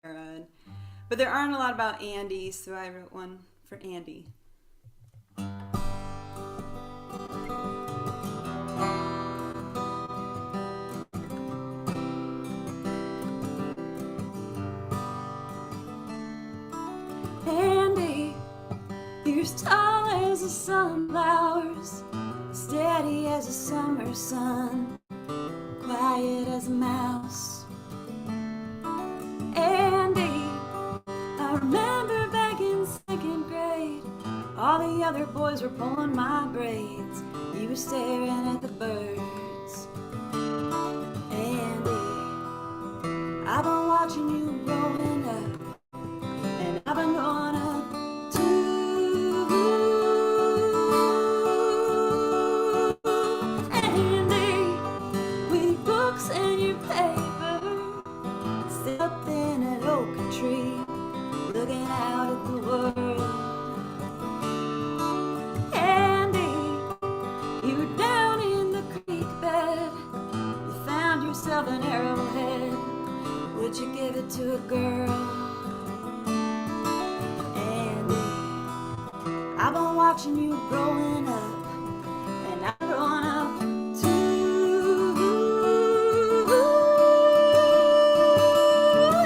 Speaker 12: But there aren't a lot about Andy, so I wrote one for Andy.
Speaker 7: Andy, you're as tall as the sunflowers, steady as a summer sun, quiet as a mouse. Andy, I remember back in second grade, all the other boys were pulling my braids. You were staring at the birds. Andy, I've been watching you growing up, and I've been growing up too. Andy, with books and your paper, sit up in an oak tree, looking out at the world. Andy, you were down in the creek bed, you found yourself an arrowhead. Would you give it to a girl? Andy, I've been watching you growing up, and I've grown up too.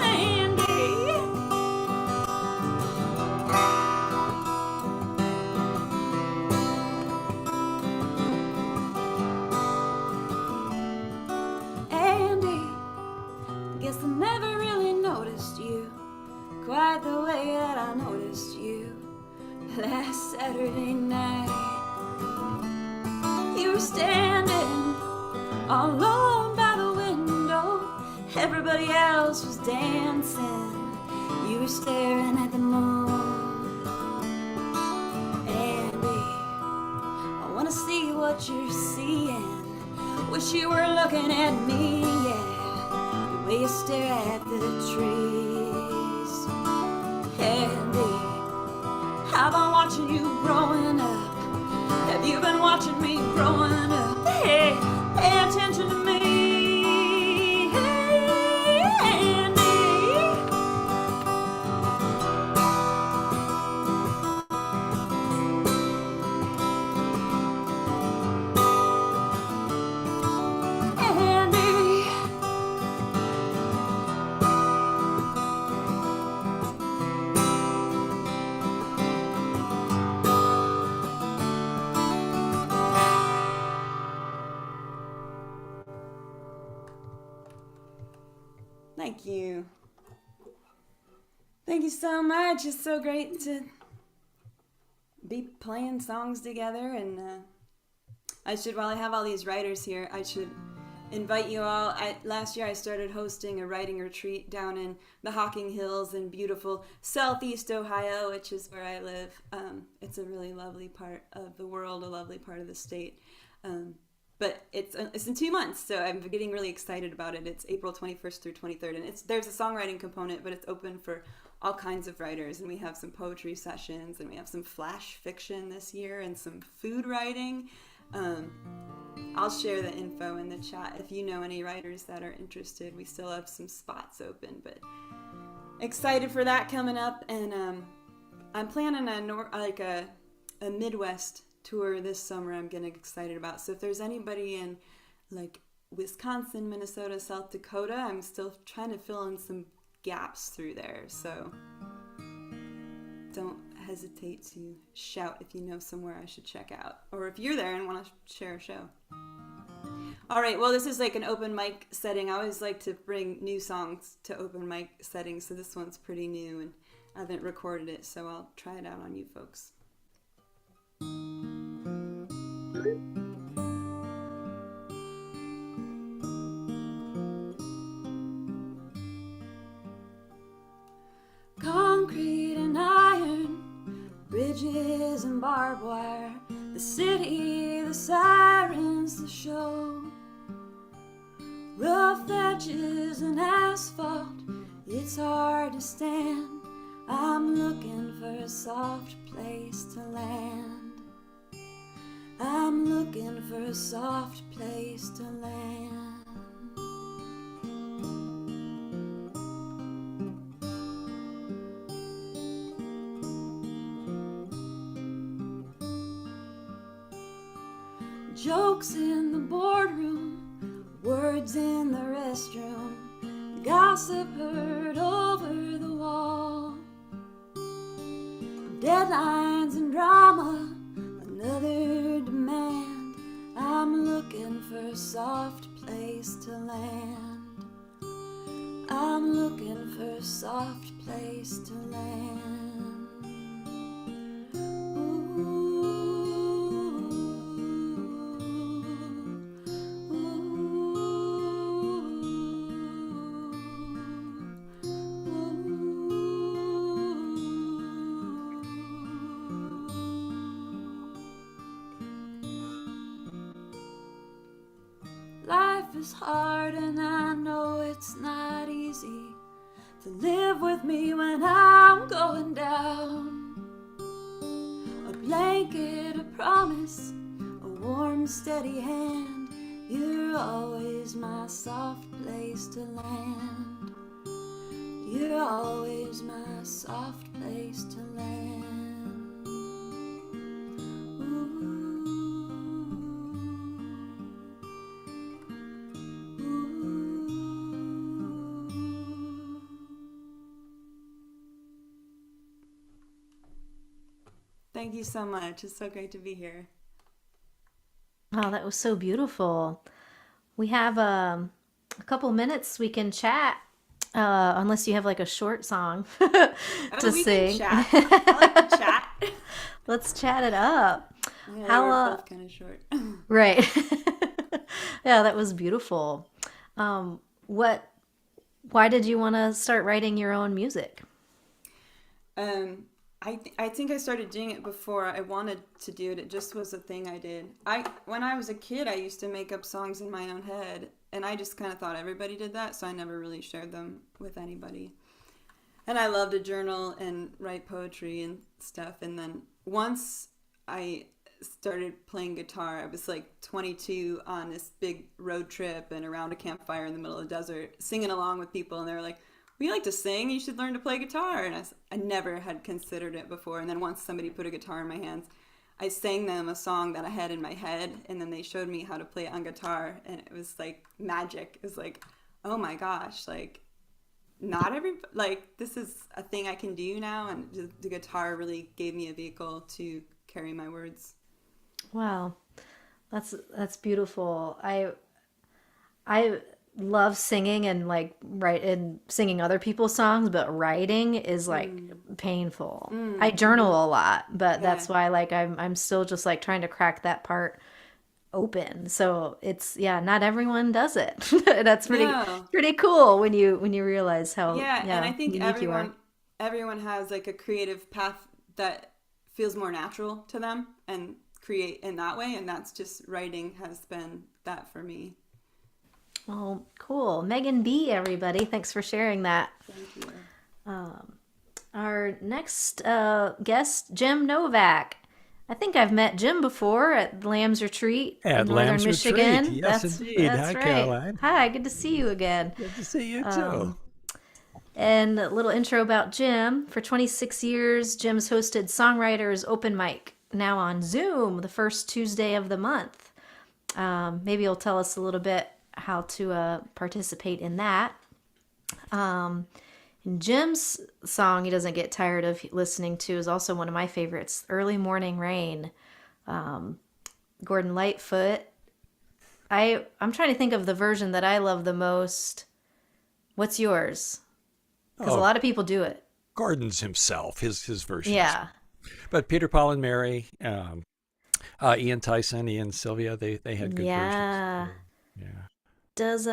Speaker 7: Andy, Andy, guess I never really noticed you quite the way that I noticed you last Saturday night. You were standing all alone by the window, everybody else was dancing, you were staring at the moon. Andy, I wanna see what you're seeing, wish you were looking at me, yeah, the way you stare at the trees. Andy, I've been watching you growing up, have you been watching me growing up? Hey, pay attention to me. Hey, Andy. Andy,
Speaker 12: Thank you. Thank you so much. It's so great to be playing songs together. And while I have all these writers here, I should invite you all. Last year I started hosting a writing retreat down in the Hocking Hills in beautiful Southeast Ohio, which is where I live. It's a really lovely part of the world, a lovely part of the state. But it's in 2 months, so I'm getting really excited about it. It's April 21st through 23rd, and there's a songwriting component, but it's open for all kinds of writers. And we have some poetry sessions, and we have some flash fiction this year, and some food writing. I'll share the info in the chat if you know any writers that are interested. We still have some spots open, but excited for that coming up. And I'm planning a Midwest tour this summer I'm getting excited about. So if there's anybody in like Wisconsin, Minnesota, South Dakota, I'm still trying to fill in some gaps through there. So don't hesitate to shout if you know somewhere I should check out, or if you're there and want to share a show. All right, well, this is like an open mic setting. I always like to bring new songs to open mic settings, so this one's pretty new and I haven't recorded it, so I'll try it out on you folks.
Speaker 7: Concrete and iron, bridges and barbed wire, the city, the sirens, the show. Rough edges and asphalt, it's hard to stand. I'm looking for a soft place to land. I'm looking for a soft place to land.
Speaker 12: Jokes in the boardroom, words in the restroom, gossip heard over the wall. Deadlines and drama, another demand. I'm looking for a soft place to land. I'm looking for a soft place to land. Life is hard and I know it's not easy to live with me when I'm going down. A blanket, a promise, a warm, steady hand. You're always my soft place to land. You're always my soft place to land. Thank you so much. It's so great to be here.
Speaker 3: Oh, that was so beautiful. We have a couple minutes we can chat, unless you have like a short song to
Speaker 12: we
Speaker 3: sing.
Speaker 12: Can chat. I like to chat.
Speaker 3: Let's chat it up.
Speaker 12: Yeah,
Speaker 3: How
Speaker 12: we're both kind of short.
Speaker 3: Right. Yeah, that was beautiful. Why did you want to start writing your own music?
Speaker 12: I think I started doing it before I wanted to do it. It just was a thing I did. When I was a kid, I used to make up songs in my own head, and I just kind of thought everybody did that, so I never really shared them with anybody. And I loved to journal and write poetry and stuff. And then once I started playing guitar, I was like 22 on this big road trip and around a campfire in the middle of the desert, singing along with people, and they were like, "We like to sing, you should learn to play guitar." And I never had considered it before. And then once somebody put a guitar in my hands, I sang them a song that I had in my head, and then they showed me how to play it on guitar, and it was like magic. It was like, oh my gosh, like this is a thing I can do now. And the guitar really gave me a vehicle to carry my words.
Speaker 3: Wow. That's beautiful. I love singing and like singing other people's songs, but writing is like painful. I journal a lot, but that's why like I'm still just like trying to crack that part open. So it's not everyone does it. That's pretty cool when you realize how
Speaker 12: and I think
Speaker 3: unique you are.
Speaker 12: everyone has like a creative path that feels more natural to them and create in that way, and that's just writing has been that for me.
Speaker 3: Oh, cool. Megan B, everybody. Thanks for sharing that.
Speaker 12: Thank you.
Speaker 3: Our next guest, Jim Novak. I think I've met Jim before at Lamb's Retreat in Northern Michigan.
Speaker 13: Retreat. Yes, indeed.
Speaker 3: That's
Speaker 13: Hi,
Speaker 3: right.
Speaker 13: Caroline.
Speaker 3: Hi, good to see you again.
Speaker 13: Good to see you too.
Speaker 3: And a little intro about Jim. For 26 years, Jim's hosted Songwriters Open Mic, now on Zoom, the first Tuesday of the month. Maybe you'll tell us a little bit how to participate in that. And Jim's song he doesn't get tired of listening to is also one of my favorites, Early Morning Rain. Gordon Lightfoot. I'm trying to think of the version that I love the most. What's yours? Because a lot of people do it.
Speaker 13: Gordon's himself, his version.
Speaker 3: Yeah.
Speaker 13: But Peter, Paul, and Mary, Ian Tyson, Ian Sylvia, they had good versions. Yeah.
Speaker 3: Does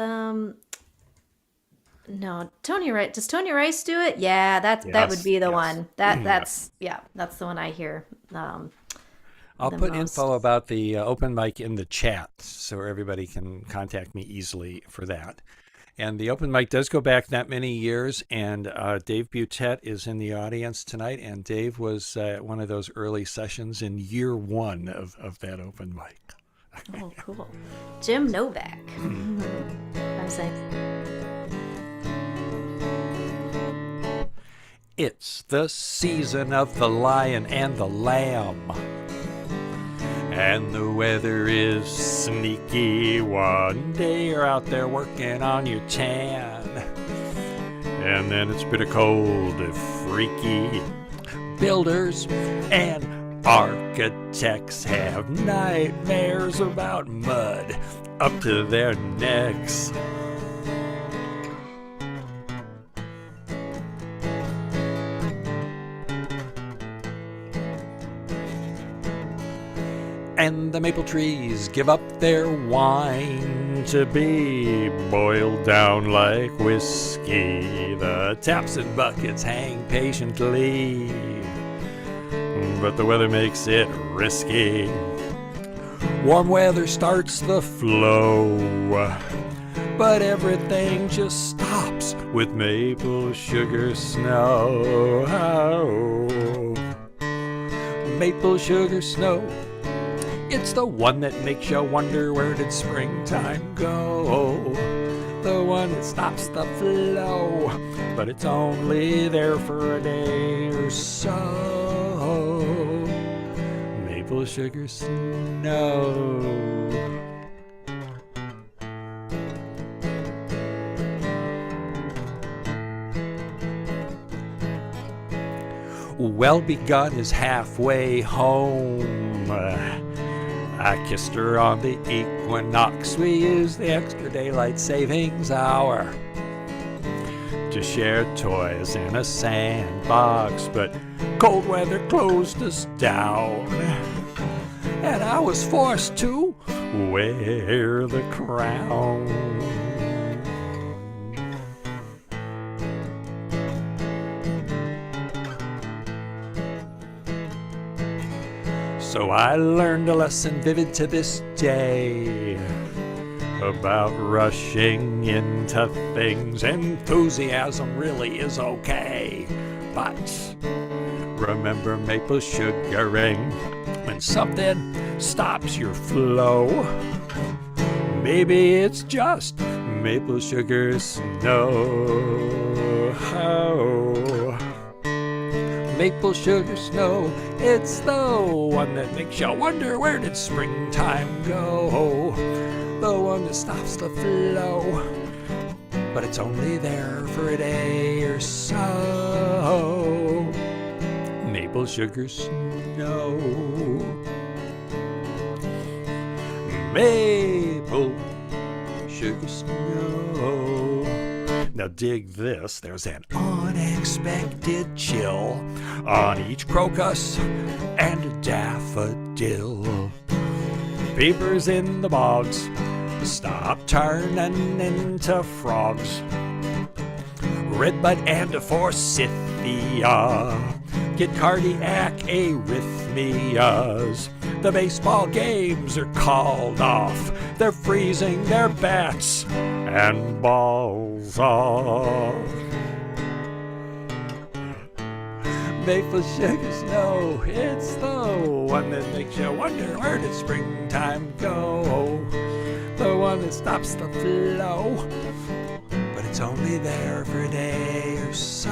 Speaker 3: no, Tony Rice. Does Tony Rice do it? Yeah, that would be the one. That's the one I hear.
Speaker 13: I'll put info about the open mic in the chat so everybody can contact me easily for that. And the open mic does go back that many years, and Dave Butette is in the audience tonight, and Dave was at one of those early sessions in year one of that open mic.
Speaker 3: Oh, cool. Jim Novak. I'm saying.
Speaker 13: It's the season of the lion and the lamb. and the weather is sneaky. One day you're out there working on your tan, and then it's bitter cold and freaky. Builders and architects have nightmares about mud up to their necks. And the maple trees give up their wine to be boiled down like whiskey. The taps and buckets hang patiently, but the weather makes it risky. Warm weather starts the flow, but everything just stops with maple sugar snow. Maple sugar snow, it's the one that makes you wonder, where did springtime go? The one that stops the flow, but it's only there for a day or so. Maple sugar snow. Well begun is halfway home. I kissed her on the equinox. We used the extra daylight savings hour to share toys in a sandbox, but cold weather closed us down, and I was forced to wear the crown. So I learned a lesson vivid to this day about rushing into things. Enthusiasm really is okay, but remember maple sugaring when something stops your flow. Maybe it's just maple sugar snow. Maple sugar snow, it's the one that makes you wonder, where did springtime go? The one that stops the flow, but it's only there for a day or so. Maple sugar snow. Maple sugar snow. Now dig this, there's an unexpected chill on each crocus and daffodil. Papers in the bogs stop turning into frogs. Redbud and forsythia get cardiac arrhythmias. The baseball games are called off. They're freezing their bats and balls off. Maple sugar snow, it's the one that makes you wonder, where did springtime go? The one that stops the flow, but it's only there for a day or so.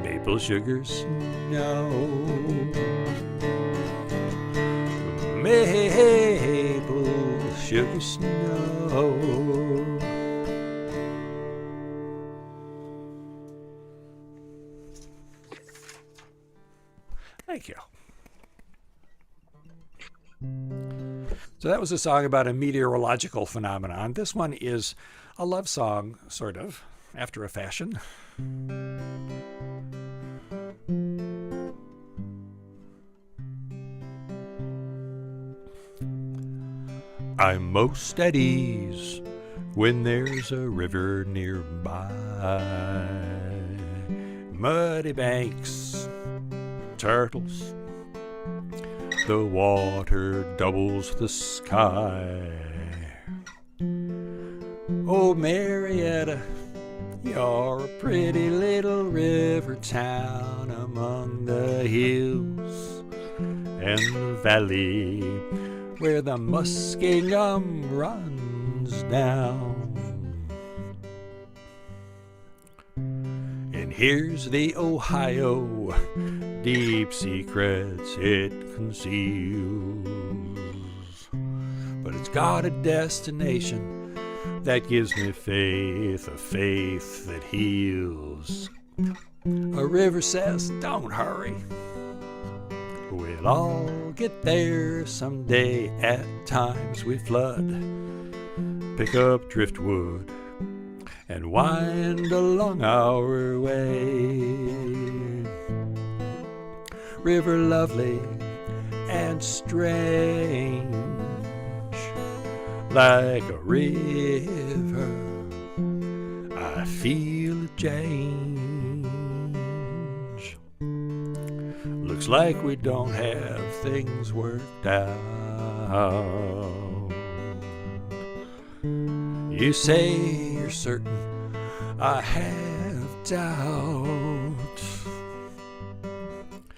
Speaker 13: Maple sugar snow. Maple sugar snow. Thank you. So that was a song about a meteorological phenomenon. This one is a love song, sort of, after a fashion. I'm most at ease when there's a river nearby. Muddy banks, turtles, the water doubles the sky. Oh, Marietta, you're a pretty little river town among the hills and the valley where the Muskingum runs down. And Here's the Ohio, deep secrets it conceals. But it's got a destination that gives me faith, a faith that heals. A river says, don't hurry. We'll all get there someday. At times we flood, pick up driftwood, and wind along our way. River lovely and strange, like a river, I feel a change. Looks like we don't have things worked out. You say you're certain, I have doubt.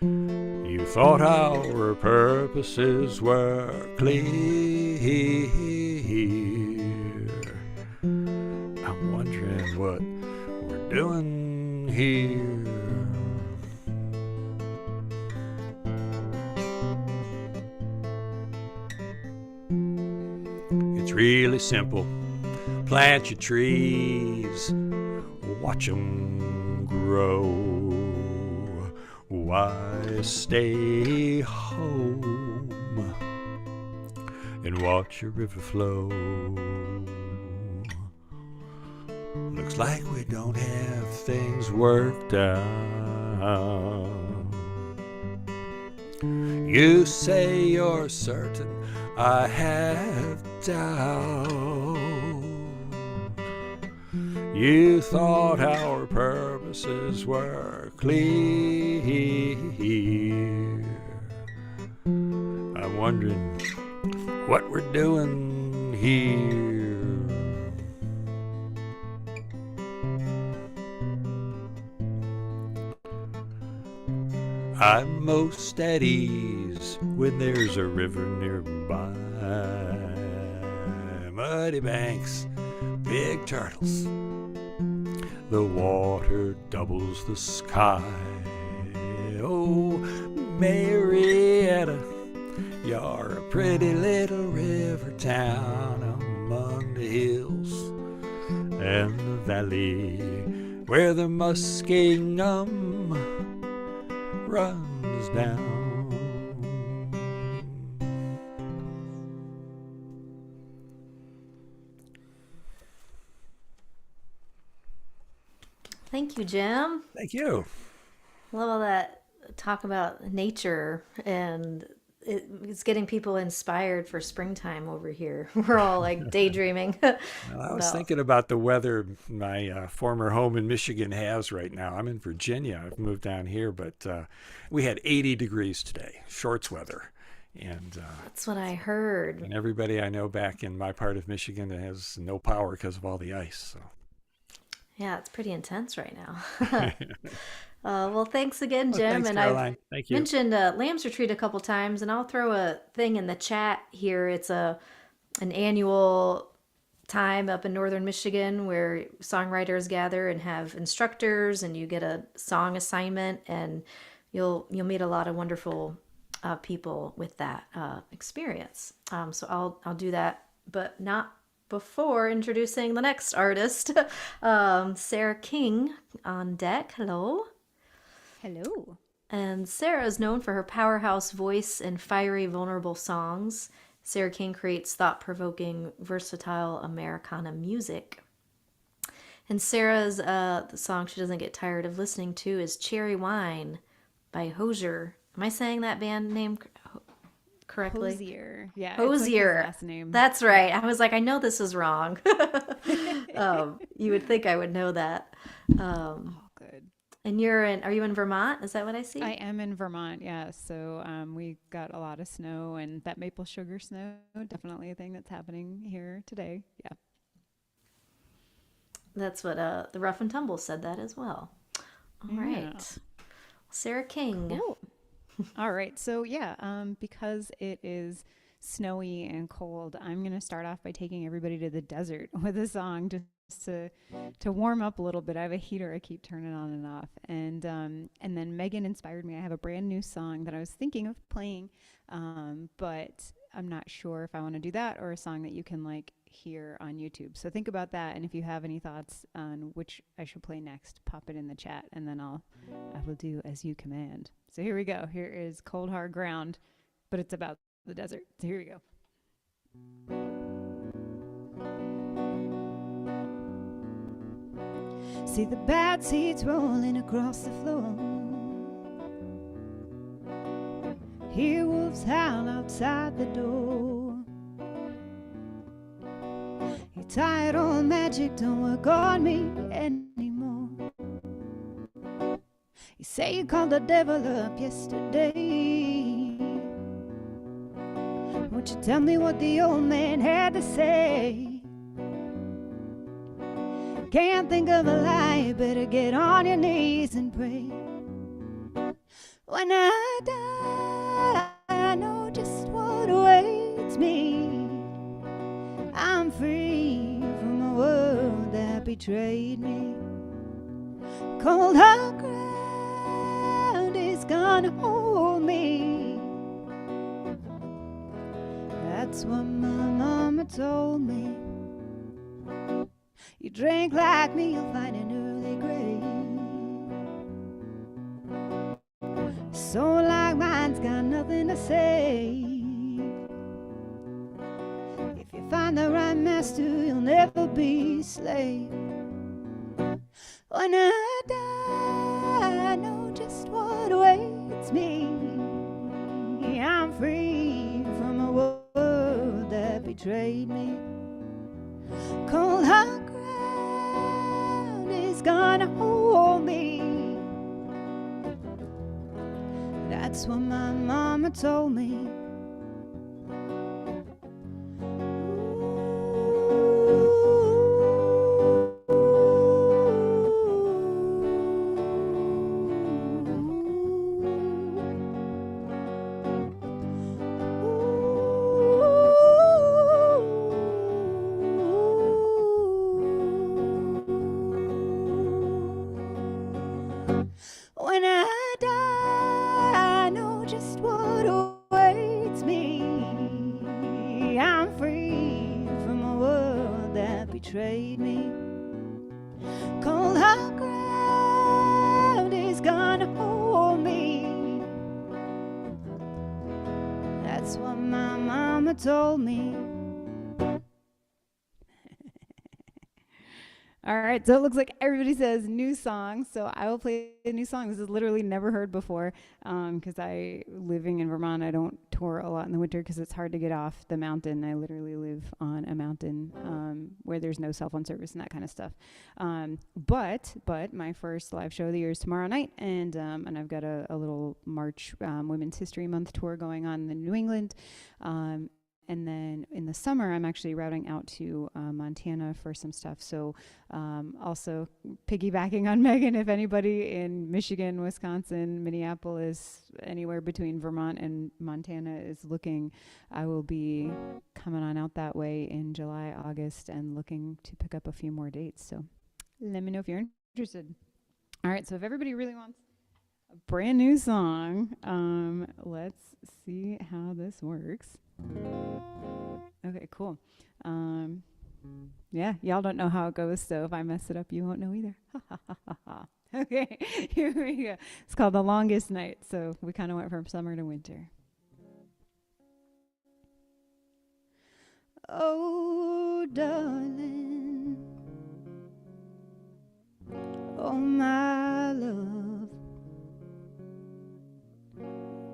Speaker 13: You thought our purposes were clear. I'm wondering what we're doing here. It's really simple. Plant your trees, watch 'em grow. Why stay home and watch your river flow? Looks like we don't have things worked out. You say you're certain, I have doubt. You thought our purposes were clear. I'm wondering what we're doing here. I'm most at ease when there's a river nearby. Muddy banks, big turtles, the water doubles the sky. Oh, Marietta, you're a pretty little river town among the hills and the valley where the Muskingum runs down.
Speaker 3: Thank you, Jim.
Speaker 13: Thank you.
Speaker 3: Love all that talk about nature, and it's getting people inspired for springtime over here. We're all like daydreaming.
Speaker 13: Well, I was thinking about the weather my former home in Michigan has right now. I'm in Virginia. I've moved down here, but we had 80 degrees today, shorts weather. And
Speaker 3: that's what I heard.
Speaker 13: And everybody I know back in my part of Michigan has no power because of all the ice. So.
Speaker 3: Yeah, it's pretty intense right now. Well, thanks again, Jim.
Speaker 13: Thanks,
Speaker 3: and
Speaker 13: Caroline. Thank you.
Speaker 3: Mentioned Lamb's Retreat a couple times, and I'll throw a thing in the chat here. It's an annual time up in northern Michigan where songwriters gather and have instructors, and you get a song assignment, and you'll meet a lot of wonderful people with that experience. So I'll do that, but not before introducing the next artist, Sarah King on deck. Hello.
Speaker 14: Hello.
Speaker 3: And Sarah is known for her powerhouse voice and fiery, vulnerable songs. Sarah King creates thought-provoking, versatile Americana music. And Sarah's the song she doesn't get tired of listening to is Cherry Wine by Hozier. Am I saying that band name correctly?
Speaker 14: Hozier. Yeah.
Speaker 3: Hozier.
Speaker 14: It's like his last name.
Speaker 3: That's right. I was like, I know this is wrong. You would think I would know that.
Speaker 14: Good.
Speaker 3: And are you in Vermont? Is that what I see?
Speaker 14: I am in Vermont, yeah. So we got a lot of snow, and that maple sugar snow, definitely a thing that's happening here today. Yeah.
Speaker 3: That's what the Rough and Tumble said that as well. All right. Sarah King.
Speaker 14: Cool. All right. So yeah, because it is snowy and cold, I'm going to start off by taking everybody to the desert with a song just to warm up a little bit. I have a heater I keep turning on and off. And then Megan inspired me. I have a brand new song that I was thinking of playing, but I'm not sure if I want to do that or a song that you can like hear on YouTube. So think about that, and if you have any thoughts on which I should play next, pop it in the chat, and then I will do as you command. So here we go. Here is Cold Hard Ground, but it's about the desert. So here we go. See the bad seeds rolling across the floor. Hear wolves howl outside the door. You're tired, old magic don't work on me anymore. You say you called the devil up yesterday. Won't you tell me what the old man had to say? Can't think of a lie, you better get on your knees and pray. When I die, I know just what awaits me. I'm free from a world that betrayed me. Cold hard ground is gonna hold me. That's what my mama told me. You drink like me, you'll find an early grave. Soul like mine's got nothing to say. If you find the right master, you'll never be a slave. When I die, I know just what awaits me. I'm free from a world that betrayed me. Cold hard ground is gonna hold me. That's what my mama told me. When I die, I know just what awaits me. I'm free from a world that betrayed me. Cold hard ground is gonna hold me. That's what my mama told me. All right, so it looks like everybody says new song, so I will play a new song. This is literally never heard before, because living in Vermont, I don't tour a lot in the winter because it's hard to get off the mountain. I literally live on a mountain where there's no cell phone service and that kind of stuff. But my first live show of the year is tomorrow night, and I've got a little March Women's History Month tour going on in New England. And then in the summer, I'm actually routing out to Montana for some stuff. So also piggybacking on Megan, if anybody in Michigan, Wisconsin, Minneapolis, anywhere between Vermont and Montana is looking, I will be coming on out that way in July, August, and looking to pick up a few more dates. So let me know if you're interested. All right, so if everybody really wants a brand new song, let's see how this works. Okay, cool. Yeah, y'all don't know how it goes, so if I mess it up, you won't know either. Okay, here we go. It's called The Longest Night, so we kind of went from summer to winter. Oh, darling, oh, my love,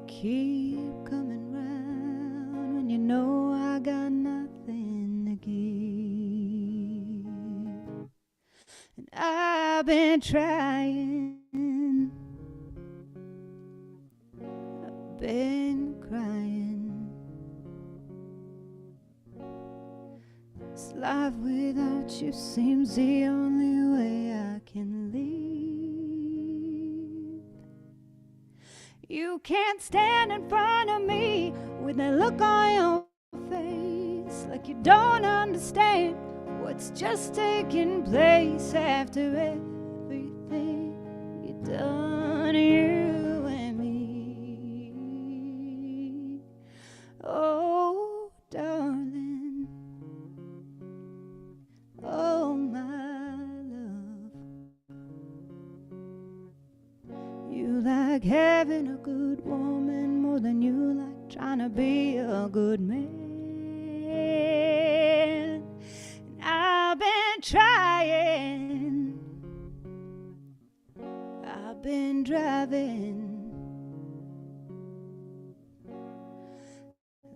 Speaker 14: keep coming round when you know I got nothing to give. And I've been trying, I've been crying. This life without you seems the only way I can live. You can't stand in front of me with that look on your like you don't understand what's just taking place after everything you've done, you and me. Oh, darling, oh, my love, you like having a good woman more than you like trying to be a good man. I've been trying, I've been driving.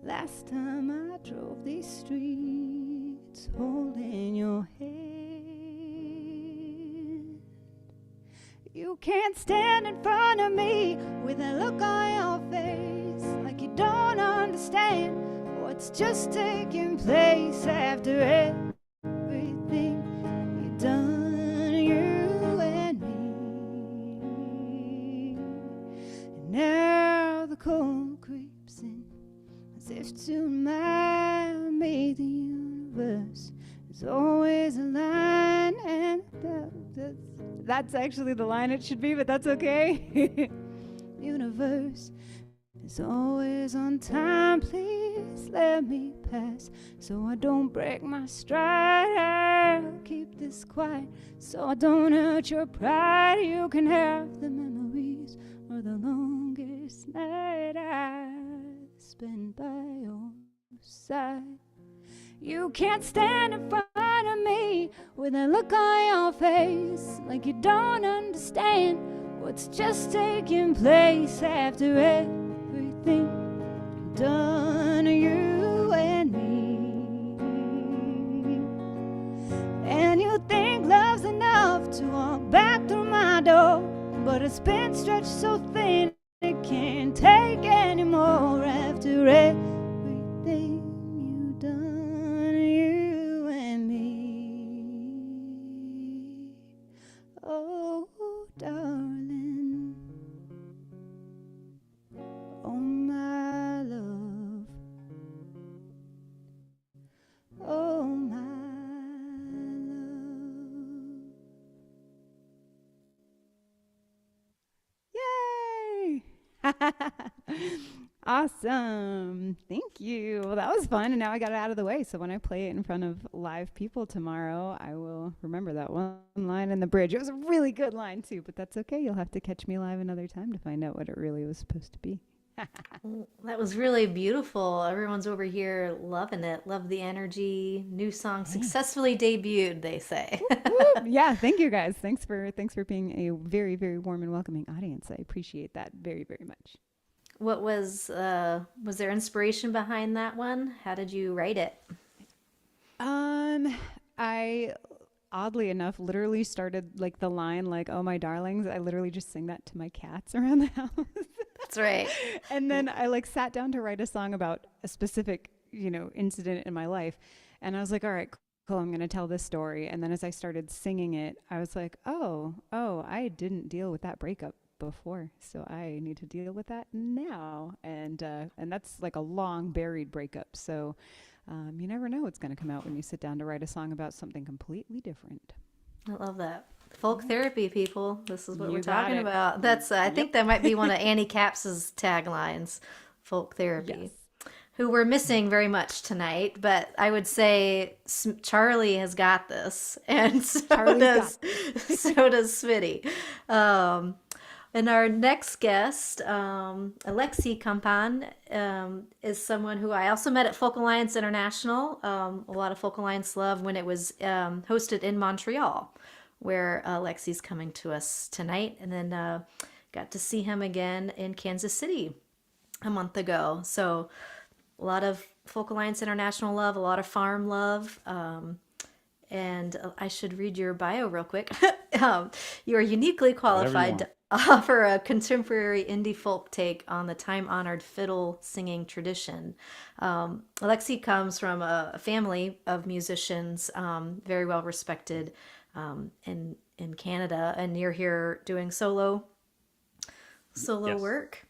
Speaker 14: Last time I drove these streets holding your hand. You can't stand in front of me with a look on your face like you don't understand what's just taking place after everything you've done, you and me. And now the cold creeps in as if to remind me the universe is always a line, and that's actually the line it should be, but that's okay. Universe is always on time, please let me pass so I don't break my stride. I'll keep this quiet so I don't hurt your pride. You can have the memories of the longest night I spent by your side. You can't stand in front of me with a look on your face like you don't understand what's just taking place after everything done, you and me. And you think love's enough to walk back through my door, but it's been stretched so thin it can't take anymore after everything you've done, you and me. Oh, darling, oh, my love, oh, my love. Yay! Awesome. Thank you. Well, that was fun, and now I got it out of the way, so when I play it in front of live people tomorrow, I will remember that one line in the bridge. It was a really good line, too, but that's okay. You'll have to catch me live another time to find out what it really was supposed to be.
Speaker 3: That was really beautiful. Everyone's over here loving it. Love the energy. New song successfully debuted, they say.
Speaker 14: Yeah, thank you guys. Thanks for being a very, very warm and welcoming audience. I appreciate that very, very much.
Speaker 3: What was there inspiration behind that one? How did you write it?
Speaker 14: I oddly enough literally started like the line like, "Oh, my darlings." I literally just sing that to my cats around the house.
Speaker 3: That's right.
Speaker 14: And then I like sat down to write a song about a specific, incident in my life. And I was like, all right, cool, I'm going to tell this story. And then as I started singing it, I was like, oh, I didn't deal with that breakup before, so I need to deal with that now. And that's like a long buried breakup. So you never know what's going to come out when you sit down to write a song about something completely different.
Speaker 3: I love that. Folk therapy, people. This is what
Speaker 14: You
Speaker 3: we're
Speaker 14: got
Speaker 3: talking
Speaker 14: it.
Speaker 3: about. That's I think that might be one of Annie Caps's taglines, folk therapy.
Speaker 14: Yes.
Speaker 3: Who we're missing very much tonight, but I would say Charlie has got this, and so does Smitty. And our next guest, Aleksi Campagne, is someone who I also met at Folk Alliance International. A lot of Folk Alliance love when it was hosted in Montreal, where Aleksi's coming to us tonight, and then got to see him again in Kansas City a month ago. So a lot of Folk Alliance International love, a lot of farm love. And I should read your bio real quick. You are uniquely qualified to offer a contemporary indie folk take on the time-honored fiddle singing tradition. Aleksi comes from a family of musicians, very well respected in Canada, and you're here doing solo
Speaker 15: Yes.
Speaker 3: work.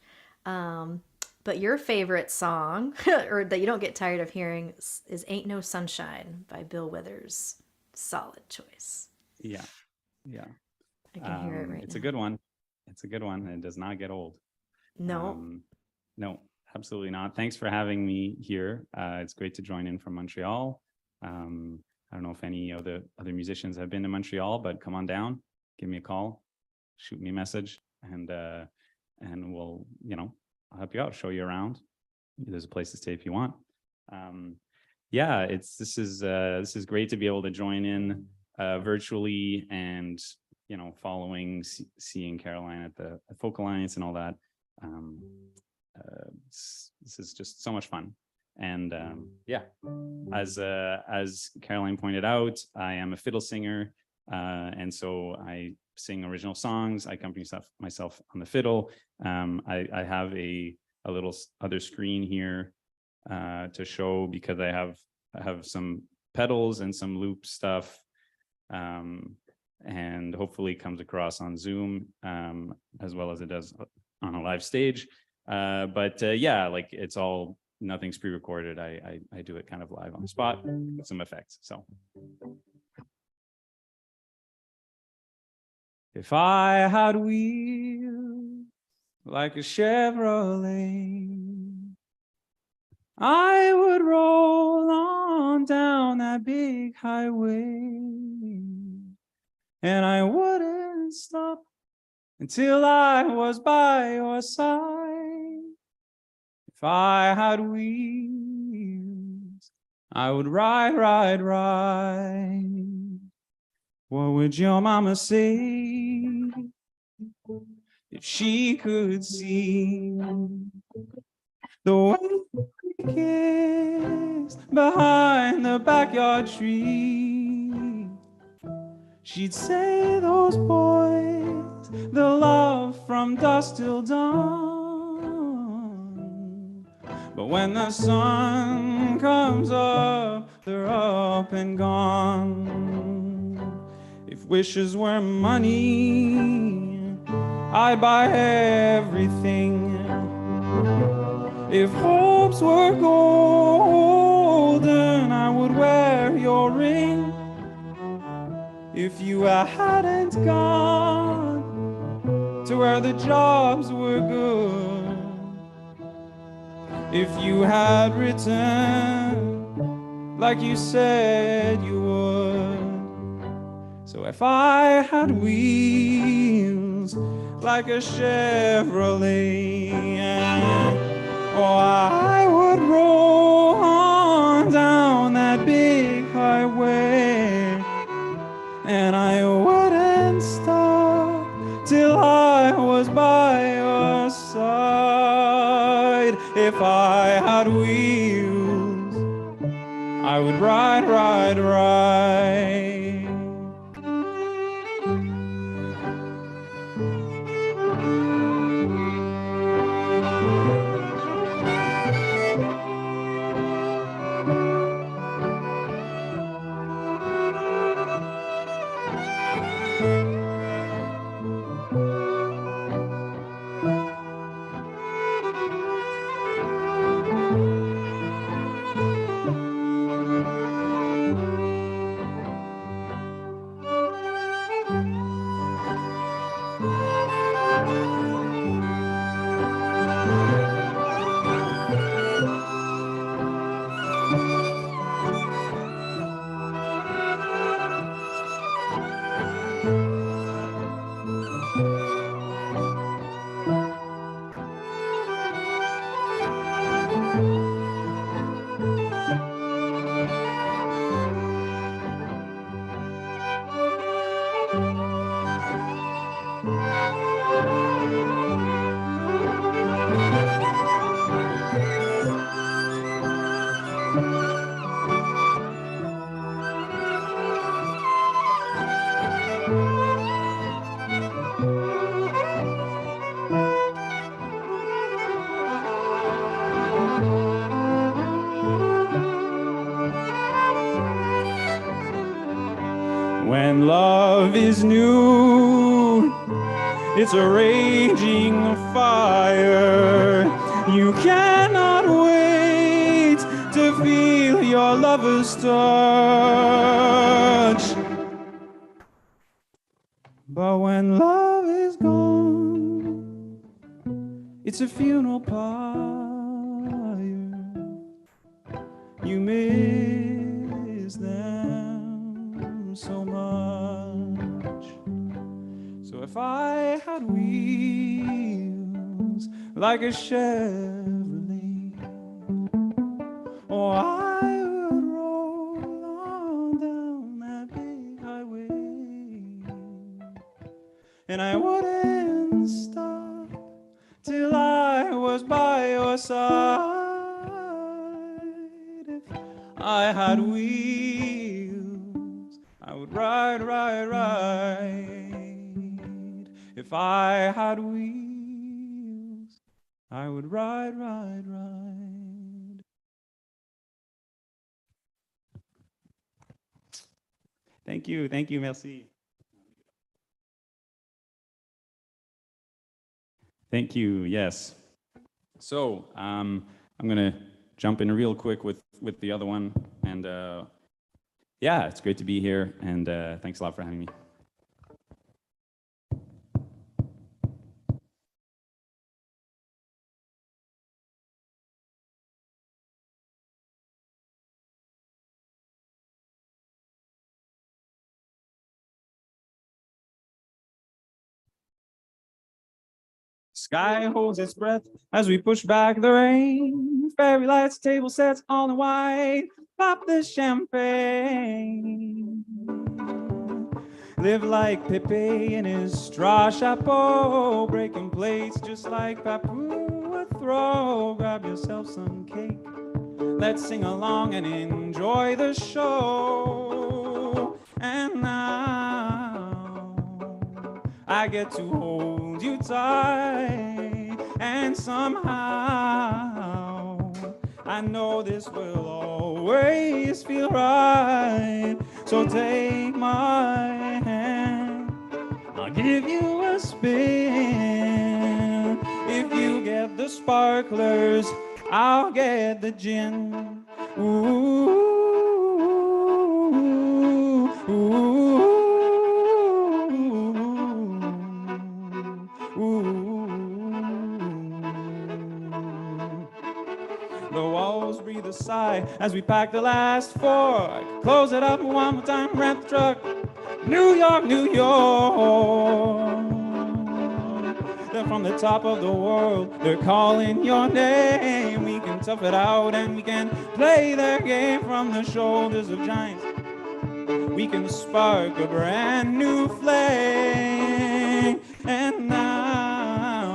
Speaker 3: But your favorite song, or that you don't get tired of hearing, is Ain't No Sunshine by Bill Withers. Solid choice.
Speaker 15: Yeah.
Speaker 3: I can hear it right
Speaker 15: It's
Speaker 3: now.
Speaker 15: a good one. It's a good one. It does not get old.
Speaker 3: No.
Speaker 15: No, absolutely not. Thanks for having me here. It's great to join in from Montreal. I don't know if any of the other musicians have been to Montreal, but come on down, give me a call, shoot me a message, and we'll, I'll help you out, show you around. There's a place to stay if you want. This is great to be able to join in virtually and following, seeing Caroline at the Folk Alliance and all that. This is just so much fun. And as Caroline pointed out, I am a fiddle singer, and so I sing original songs. I accompany myself on the fiddle. I have a little other screen here to show, because I have some pedals and some loop stuff, and hopefully comes across on Zoom as well as it does on a live stage. It's all, nothing's pre-recorded. I do it kind of live on the spot with some effects. So if I had wheels like a Chevrolet, I would roll on down that big highway, and I wouldn't stop until I was by your side. If I had wheels, I would ride, ride, ride. What would your mama say if she could see the way we kissed behind the backyard tree? She'd say, those boys, the love from dusk till dawn. But when the sun comes up, they're up and gone. If wishes were money, I'd buy everything. If hopes were golden, I would wear your ring. If you hadn't gone to where the jobs were good, if you had returned like you said you would. So if I had wheels like a Chevrolet, I would roll on down that big highway, and I wouldn't stop till I was by your side. If I had wheels, I would ride, ride, ride. When love is new, it's a raging fire.
Speaker 16: You cannot wait to feel your lover's touch. But when love is gone, it's a funeral pyre. You miss them so much. So if I had wheels like a Chevrolet, oh, I would roll on down that big highway, and I wouldn't stop till I was by your side. If I had wheels, I would ride, ride, ride. If I had wheels, I would ride, ride, ride. Thank you, merci. Thank you, yes. So I'm gonna jump in real quick with the other one, and yeah, it's great to be here, and thanks a lot for having me. Sky holds its breath as we push back the rain. Fairy lights, table sets, all in white. Pop the champagne. Live like Pepe in his straw chapeau, breaking plates just like Papu would throw. Grab yourself some cake. Let's sing along and enjoy the show. And now I get to hold you tight, and somehow I know this will always feel right. So take my hand, I'll give you a spin. If you get the sparklers, I'll get the gin. Ooh, ooh, ooh. The walls breathe a sigh as we pack the last four. I could close it up one more time, rent the truck. New York, New York. They're from the top of the world, they're calling your name. We can tough it out and we can play their game from the shoulders of giants. We can spark a brand new flame. And now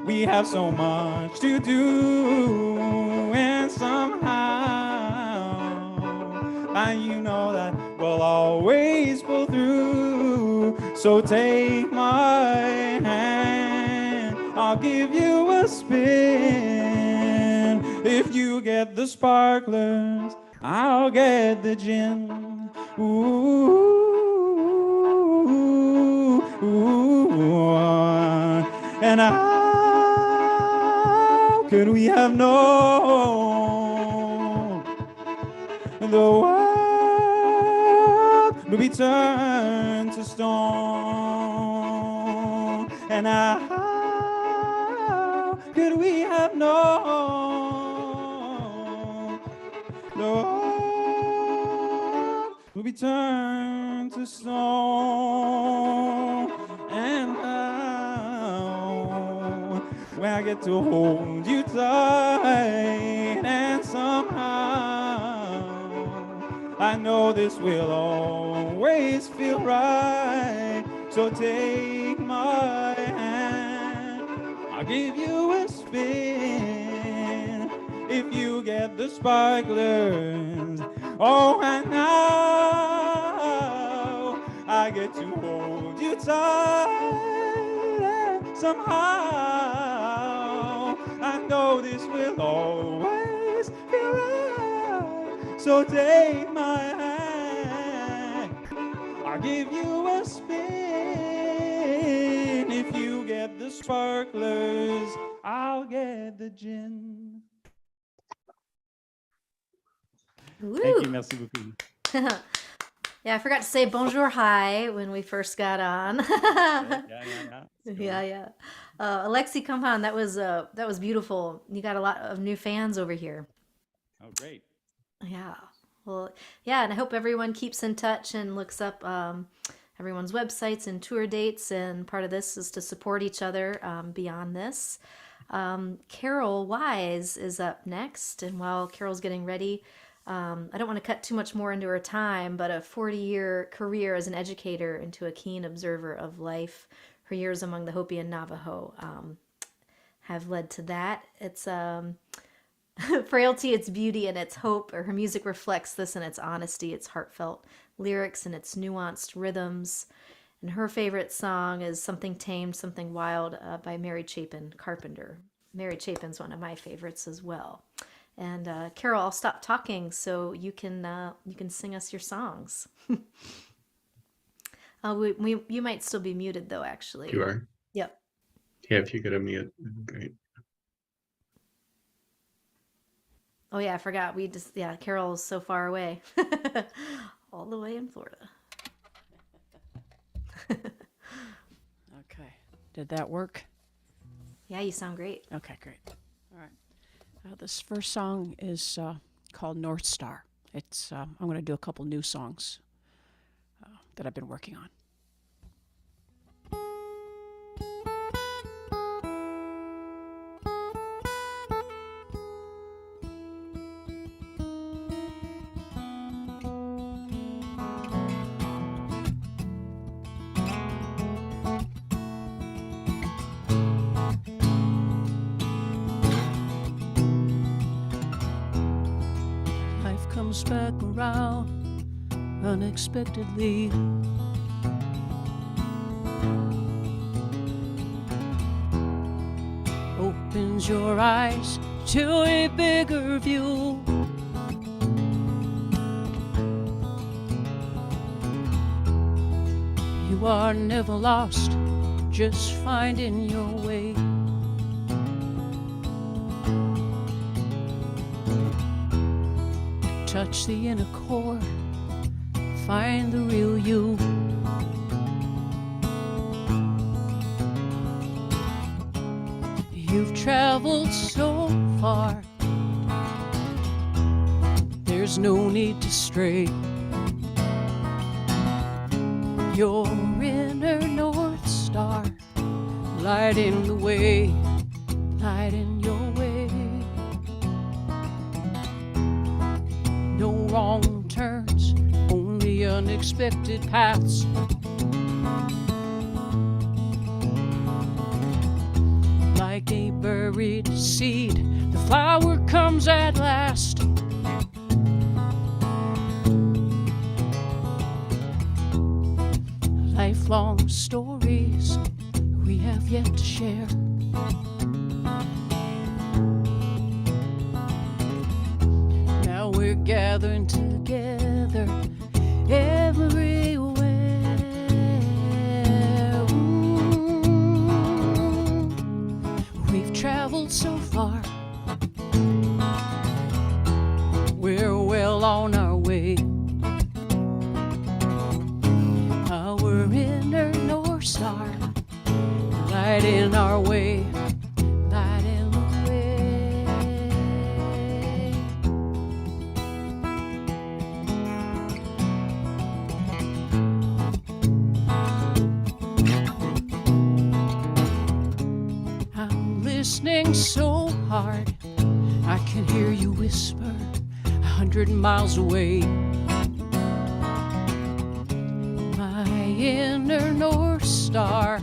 Speaker 16: we have so much to do, and somehow, and you know that we'll always pull through. So take my hand, I'll give you a spin. If you get the sparklers, I'll get the gin. Ooh, ooh, and how could we have known the world would be turned to stone? And how could we have known the world would be turned to stone? And now, when I get to hold you tight, and somehow I know this will always feel right. So take my hand, I'll give you a spin. If you get the sparklers, oh, and now I get to hold you tight, and somehow I know this will always feel right. So take my hand, I'll give you a spin. If you get the sparklers, I'll get the gin.
Speaker 3: Woo.
Speaker 15: Thank you, merci beaucoup.
Speaker 3: Yeah, I forgot to say bonjour, hi when we first got on. Yeah. Aleksi Campagne, that was beautiful. You got a lot of new fans over here.
Speaker 15: Oh, great.
Speaker 3: Yeah. Well, yeah, and I hope everyone keeps in touch and looks up everyone's websites and tour dates. And part of this is to support each other beyond this. Carole Wise is up next, and while Carole's getting ready, I don't want to cut too much more into her time, but a 40-year career as an educator into a keen observer of life. Her years among the Hopi and Navajo have led to that. It's frailty, its beauty, and its hope. Or her music reflects this in its honesty, its heartfelt lyrics, and its nuanced rhythms. And her favorite song is Something Tamed, Something Wild by Mary Chapin Carpenter. Mary Chapin's one of my favorites as well. And Carole, I'll stop talking so you can sing us your songs. You might still be muted though, actually.
Speaker 2: You are?
Speaker 3: Yep.
Speaker 2: Yeah, if you could unmute, great.
Speaker 3: Oh yeah, I forgot. Carole's so far away. All the way in Florida.
Speaker 17: Okay. Did that work?
Speaker 3: Yeah, you sound great.
Speaker 17: Okay, great. All right. This first song is called North Star. It's I'm going to do a couple new songs that I've been working on. Comes back around unexpectedly. Opens your eyes to a bigger view. You are never lost, just finding your way. Touch the inner core, find the real you. You've traveled so far, there's no need to stray. Your inner North Star, lighting the way, lighting your way. No wrong turns, only unexpected paths. Like a buried seed, the flower comes at last. Lifelong stories we have yet to share. Now we're gathering together everywhere. We've traveled so far, we're well on our way. Our inner North Star, lighting our way, lighting the way. I'm listening so hard, I can hear you whisper 100 miles away. Inner North Star,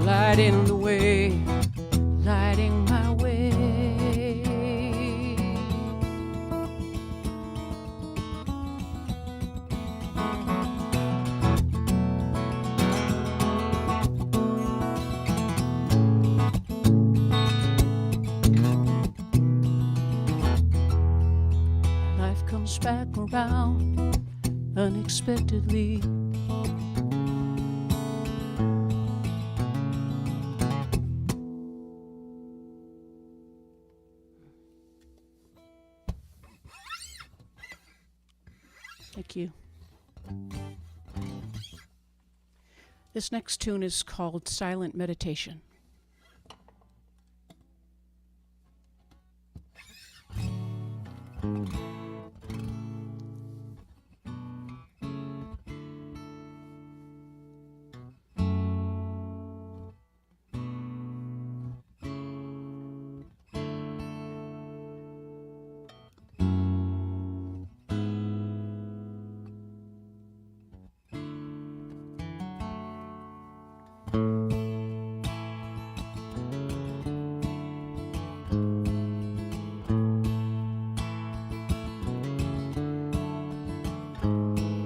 Speaker 17: lighting the way, lighting my way. Life comes back around unexpectedly. Thank you. This next tune is called Silent Meditation.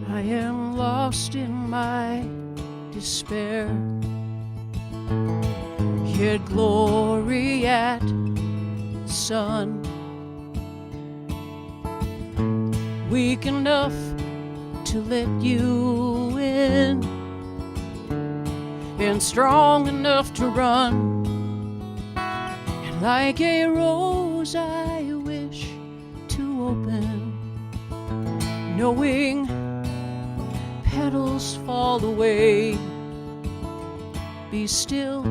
Speaker 17: I am lost in my despair, yet glory at the sun. Weak enough to let you in, and strong enough to run. And like a rose I wish to open, knowing petals fall away. Be still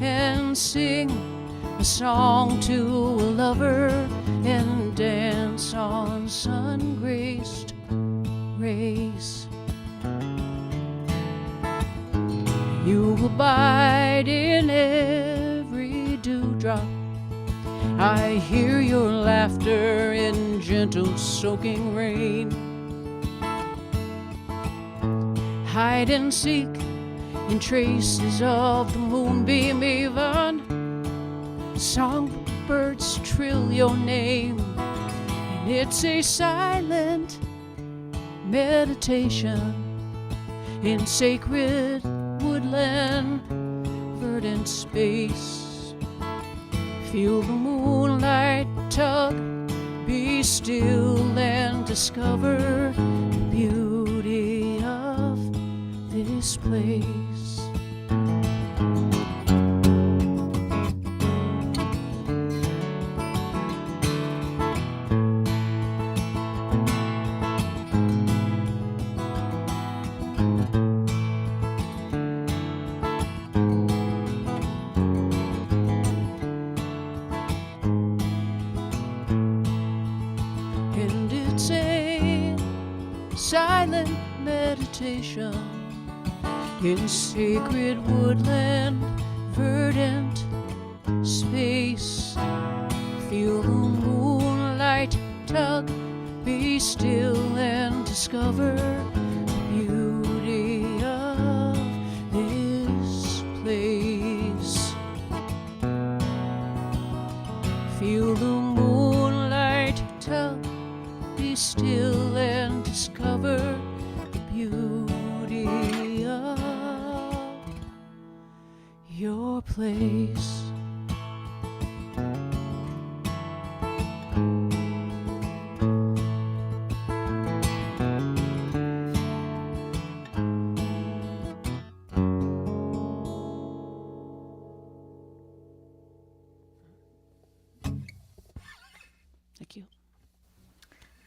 Speaker 17: and sing a song to a lover, and dance on sun-graced rays. You abide in every dewdrop. I hear your laughter in gentle soaking rain. Hide and seek in traces of the moonbeam, even songbirds trill your name. And it's a silent meditation in sacred woodland, verdant space. Feel the moonlight tug, be still and discover the beauty of this place. And it's a silent meditation in sacred woodland, verdant space. Feel the moonlight tug, be still and discover the beauty of this place. Feel the moonlight tug, be still and discover the beauty of your place. Thank you.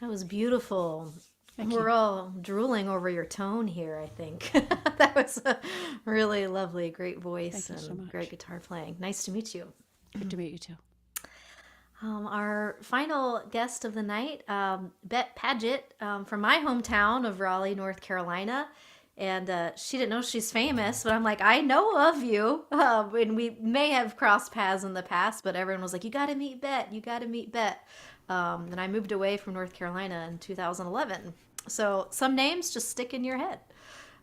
Speaker 3: That was beautiful.
Speaker 17: Thank
Speaker 3: We're
Speaker 17: you.
Speaker 3: all drooling over your tone here, I think. That was a really lovely, great voice
Speaker 17: Thank you
Speaker 3: and
Speaker 17: so much.
Speaker 3: great guitar playing. Nice to meet you.
Speaker 17: Good to meet you too.
Speaker 3: Our final guest of the night, Bett Padgett, from my hometown of Raleigh, North Carolina. And she didn't know she's famous, but I'm like, I know of you. And we may have crossed paths in the past, but everyone was like, you got to meet Bett. You got to meet Bett. And I moved away from North Carolina in 2011. So some names just stick in your head.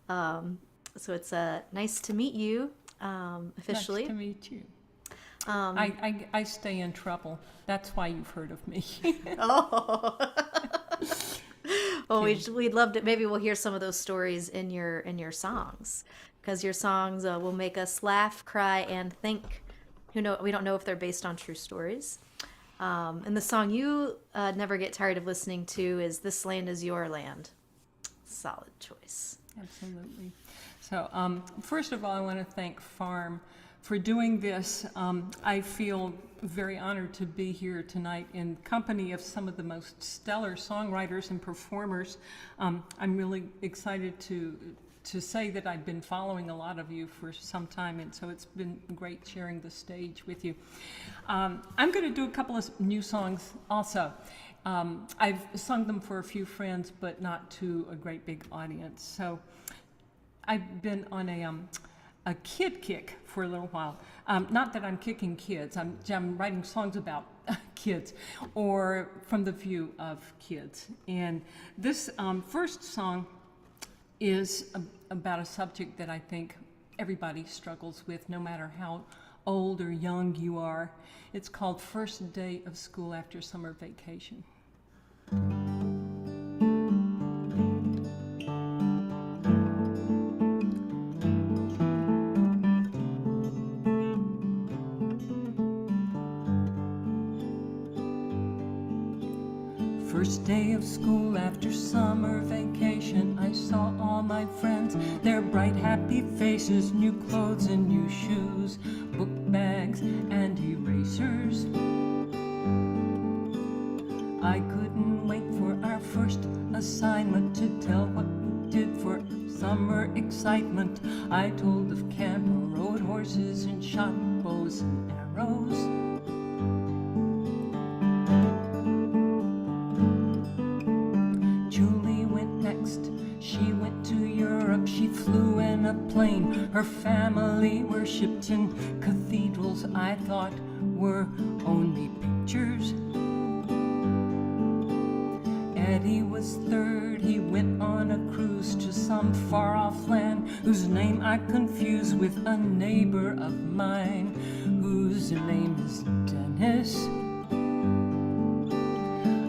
Speaker 3: So it's nice to meet you officially.
Speaker 18: Nice to meet you. I stay in trouble. That's why you've heard of me.
Speaker 3: Oh. Well, we'd love to. Maybe we'll hear some of those stories in your songs, because your songs will make us laugh, cry, and think. We don't know if they're based on true stories. And the song you never get tired of listening to is "This Land Is Your Land." Solid choice.
Speaker 18: Absolutely. So first of all, I want to thank Farm for doing this. I feel very honored to be here tonight in company of some of the most stellar songwriters and performers. I'm really excited to say that I've been following a lot of you for some time, and so it's been great sharing the stage with you. I'm going to do a couple of new songs also. I've sung them for a few friends, but not to a great big audience. So I've been on a kid kick for a little while. Not that I'm kicking kids, I'm writing songs about kids, or from the view of kids. And this first song is about a subject that I think everybody struggles with, no matter how old or young you are. It's called First Day of School After Summer Vacation. First day of school after summer vacation, I saw all my friends, their bright happy faces, new clothes and new shoes, book bags and erasers. I couldn't wait for our first assignment to tell what we did for summer excitement. I told of camp, rode horses and shot bows and arrows. She went to Europe, she flew in a plane. Her family worshipped in cathedrals I thought were only pictures. Eddie was third, he went on a cruise to some far-off land whose name I confuse with a neighbor of mine, whose name is Dennis.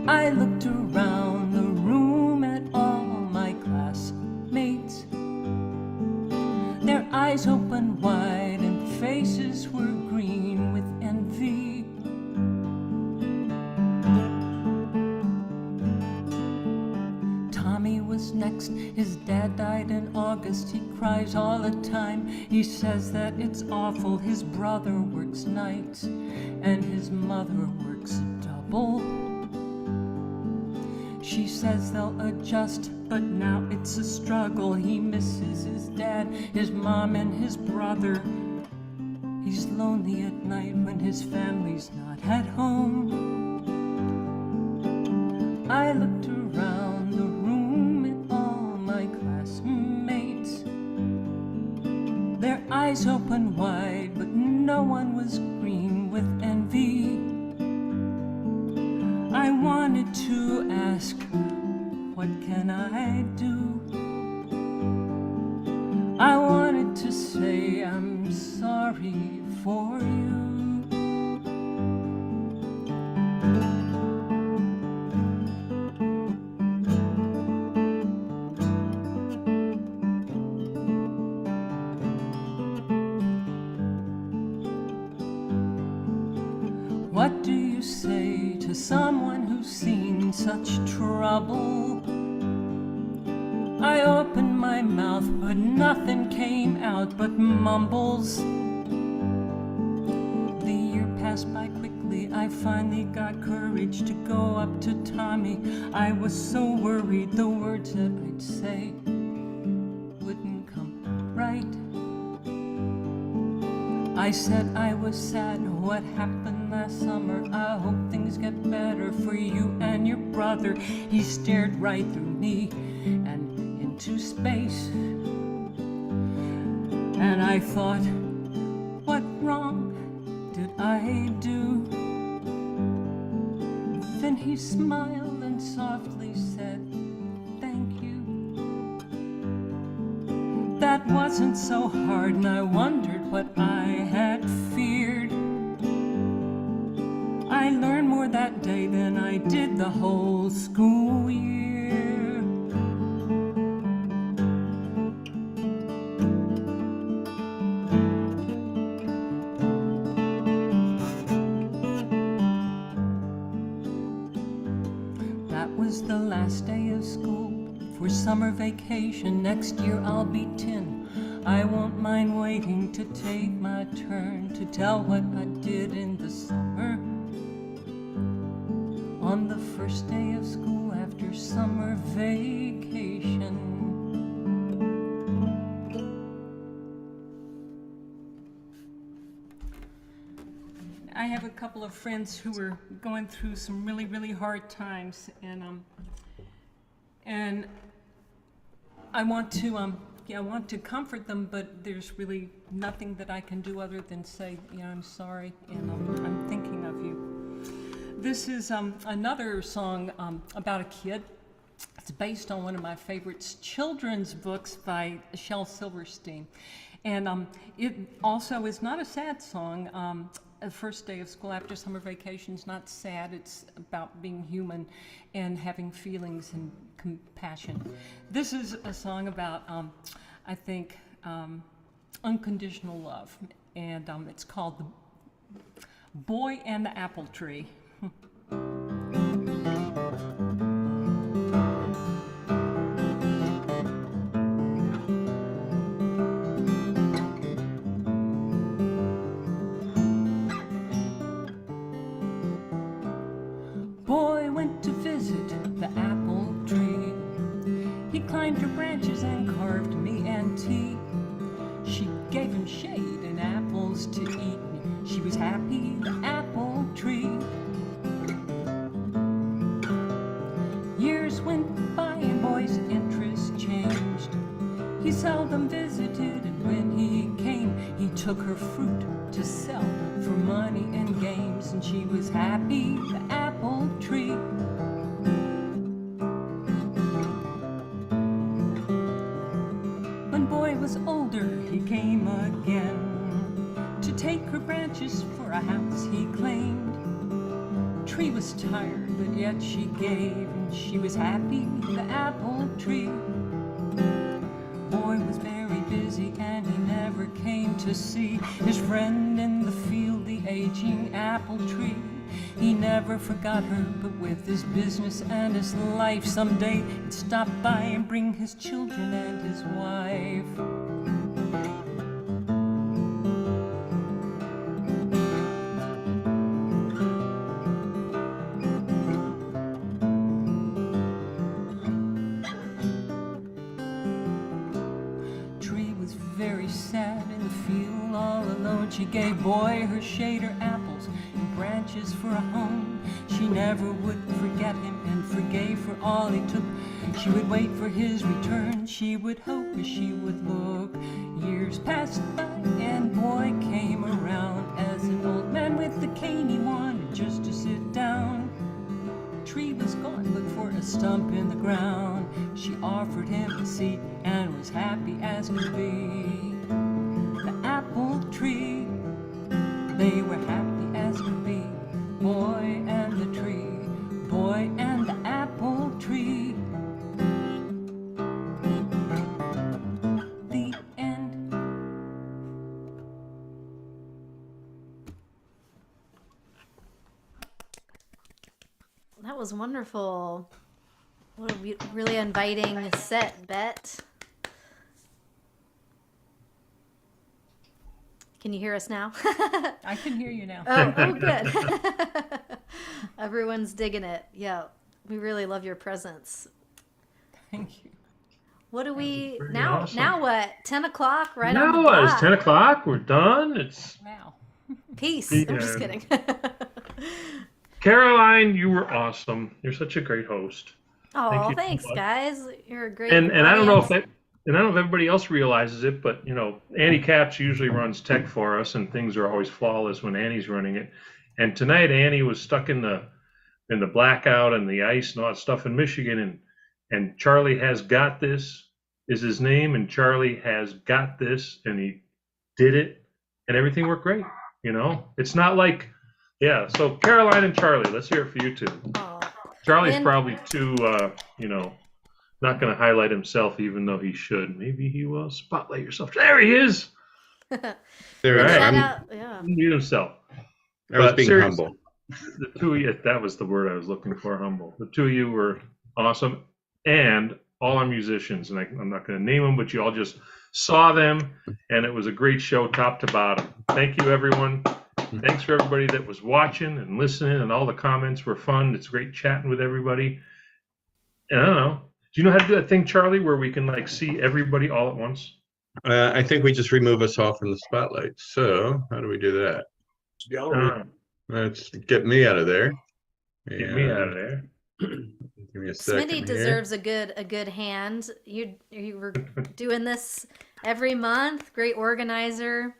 Speaker 18: I looked around the room at all my classmates. Their eyes opened wide and faces were green with envy. Tommy was next. His dad died in August. He cries all the time. He says that it's awful. His brother works nights and his mother works double. She says they'll adjust, but now it's a struggle. He misses his dad, his mom, and his brother. He's lonely at night when his family's not at home. I looked around the room at all my classmates. Their eyes open wide, but no one was green with envy. I wanted to ask, what can I do? I wanted to say I'm sorry for you. What do you say to someone who's seen such trouble? I opened my mouth, but nothing came out but mumbles. The year passed by quickly. I finally got courage to go up to Tommy. I was so worried the words that I'd say wouldn't come right. I said I was sad what happened last summer. I hope things get better for you and your brother. He stared right through me and into space. And I thought, what wrong did I do? Then he smiled and softly said, thank you. That wasn't so hard, and I wondered what I had feared. I learned more that day than I did the whole school year. That was the last day of school for summer vacation. Next year I'll be 10. I won't mind waiting to take my turn to tell what I did in the summer. On the first day of school after summer vacation. I have a couple of friends who are going through some really, really hard times, and I want to comfort them, but there's really nothing that I can do other than say, yeah, I'm sorry, and I'm thinking of you. This is another song about a kid. It's based on one of my favorite children's books by Shel Silverstein, and it also is not a sad song. The first day of school after summer vacation is not sad. It's about being human and having feelings and compassion. This is a song about, I think, unconditional love, and it's called The Boy and the Apple Tree. Boy went to visit the apple tree. He climbed her branches and carved me and tea. She gave him shade and apples to eat. She was happy, the apple tree. Years went by and boy's interest changed. He seldom visited, and when he came, he took her fruit to sell for money and games, and she was happy, the apple tree. When boy was older, he came again to take her branches for a house he claimed. Tree was tired, but yet she gave, and she was happy, the apple tree. Boy was very busy, and he never came to see his friend in the field, the aging apple tree. He never forgot her, but with his business and his life, someday he'd stop by and bring his children and his wife. She gave boy her shade, her apples, and branches for a home. She never would forget him and forgave for all he took. She would wait for his return. She would hope as she would look. Years passed by and boy came around as an old man with a cane. He wanted just to sit down. The tree was gone, but for a stump in the ground, she offered him a seat and was happy as could be. The apple tree, they were happy as could be. Boy and the tree, boy and the apple tree. The end.
Speaker 3: That was wonderful. What a really inviting set, Bett. Can you hear us now?
Speaker 18: I can hear you now.
Speaker 3: Oh, good. Everyone's digging it. Yeah, we really love your presence.
Speaker 18: Thank you.
Speaker 3: What do we
Speaker 1: Pretty
Speaker 3: now?
Speaker 1: awesome.
Speaker 3: Now what? 10 o'clock, right on the
Speaker 1: No, it's
Speaker 3: dot.
Speaker 1: 10 o'clock. We're done. It's
Speaker 18: Wow.
Speaker 3: Peace.
Speaker 1: Yeah.
Speaker 3: I'm just kidding.
Speaker 1: Caroline, you were awesome. You're such a great host.
Speaker 3: Oh,
Speaker 1: Thank you so
Speaker 3: thanks,
Speaker 1: much.
Speaker 3: guys. You're a great.
Speaker 1: And I don't know if
Speaker 3: audience.
Speaker 1: and I don't know if everybody else realizes it, but Annie Caps usually runs tech for us, and things are always flawless when Annie's running it. And tonight Annie was stuck in the blackout and the ice and all that stuff in Michigan, and Charlie Has Got This is his name, and Charlie has got this, and he did it, and everything worked great. It's not like, yeah. So Caroline and Charlie, let's hear it for you two. Charlie's
Speaker 3: And-
Speaker 1: probably too, not going to highlight himself, even though he should. Maybe he will. Spotlight yourself. There he is.
Speaker 2: There we go.
Speaker 3: Shout
Speaker 2: I'm-
Speaker 3: out, yeah.
Speaker 1: Mute himself.
Speaker 2: I was
Speaker 1: But
Speaker 2: being
Speaker 1: seriously,
Speaker 2: humble.
Speaker 1: The two of you, that was the word I was looking for, humble. The two of you were awesome. And all our musicians, and I'm not going to name them, but you all just saw them, and it was a great show top to bottom. Thank you, everyone. Thanks for everybody that was watching and listening, and all the comments were fun. It's great chatting with everybody. And I don't know. Do you know how to do that thing, Charlie, where we can like see everybody all at once?
Speaker 2: I think we just remove us all from the spotlight. So how do we do that? Let's get me out of there.
Speaker 1: Get me out of there.
Speaker 2: Give me a second.
Speaker 3: Smitty deserves a good hand. You were doing this every month. Great organizer.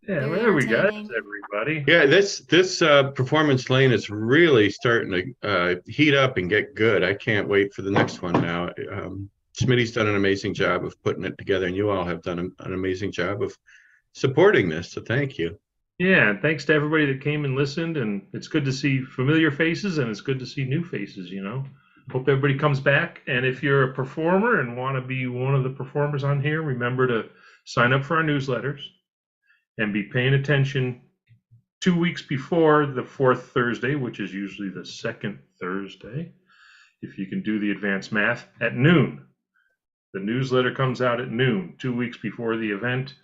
Speaker 1: Yeah,
Speaker 3: Very
Speaker 1: there we go.
Speaker 3: entertaining.
Speaker 1: That's everybody.
Speaker 2: Yeah, this performance lane is really starting to heat up and get good. I can't wait for the next one now. Smitty's done an amazing job of putting it together, and you all have done an amazing job of supporting this. So thank you.
Speaker 1: Yeah, and thanks to everybody that came and listened. And it's good to see familiar faces, and it's good to see new faces. Hope everybody comes back. And if you're a performer and want to be one of the performers on here, remember to sign up for our newsletters and be paying attention 2 weeks before the fourth Thursday, which is usually the second Thursday, if you can do the advanced math, at noon. The newsletter comes out at noon, 2 weeks before the event,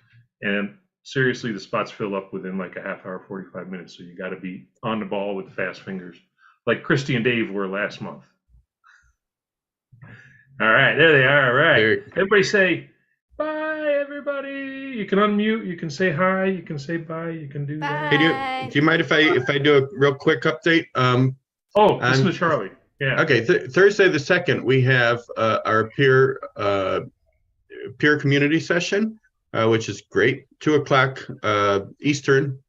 Speaker 1: and seriously, the spots fill up within like a half hour, 45 minutes, so you got to be on the ball with fast fingers, like Kristi and Dave were last month. All right, there they are. All right, everybody say bye, everybody. You can unmute, you can say hi, you can say bye, you can do that.
Speaker 2: Hey, do you mind if I do a real quick update?
Speaker 1: This is Charlie. Yeah.
Speaker 2: Okay, Thursday the 2nd, we have our peer community session, which is great. 2:00 Eastern,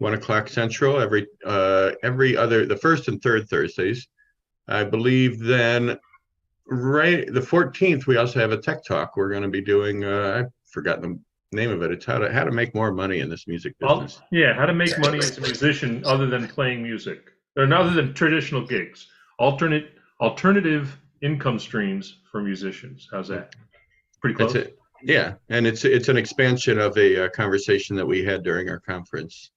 Speaker 2: 1:00 Central. Every other, the first and third Thursdays, I believe. Then, right, the 14th, we also have a tech talk. We're going to be doing. I've forgotten the name of it. It's how to make more money in this music business.
Speaker 1: How to make money as a musician other than playing music, or other than traditional gigs. Alternative income streams for musicians. How's that? Pretty close.
Speaker 2: That's it. Yeah, and it's an expansion of a conversation that we had during our conference,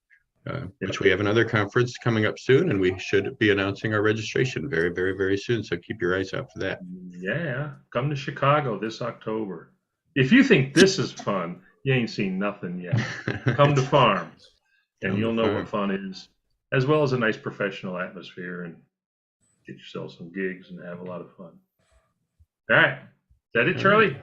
Speaker 2: which we have another conference coming up soon, and we should be announcing our registration very, very, very soon. So keep your eyes out for that.
Speaker 1: Yeah, come to Chicago this October. If you think this is fun, you ain't seen nothing yet. Come to Farm, and you'll know what fun is, as well as a nice professional atmosphere, and get yourself some gigs and have a lot of fun. All right, is that it, Charlie?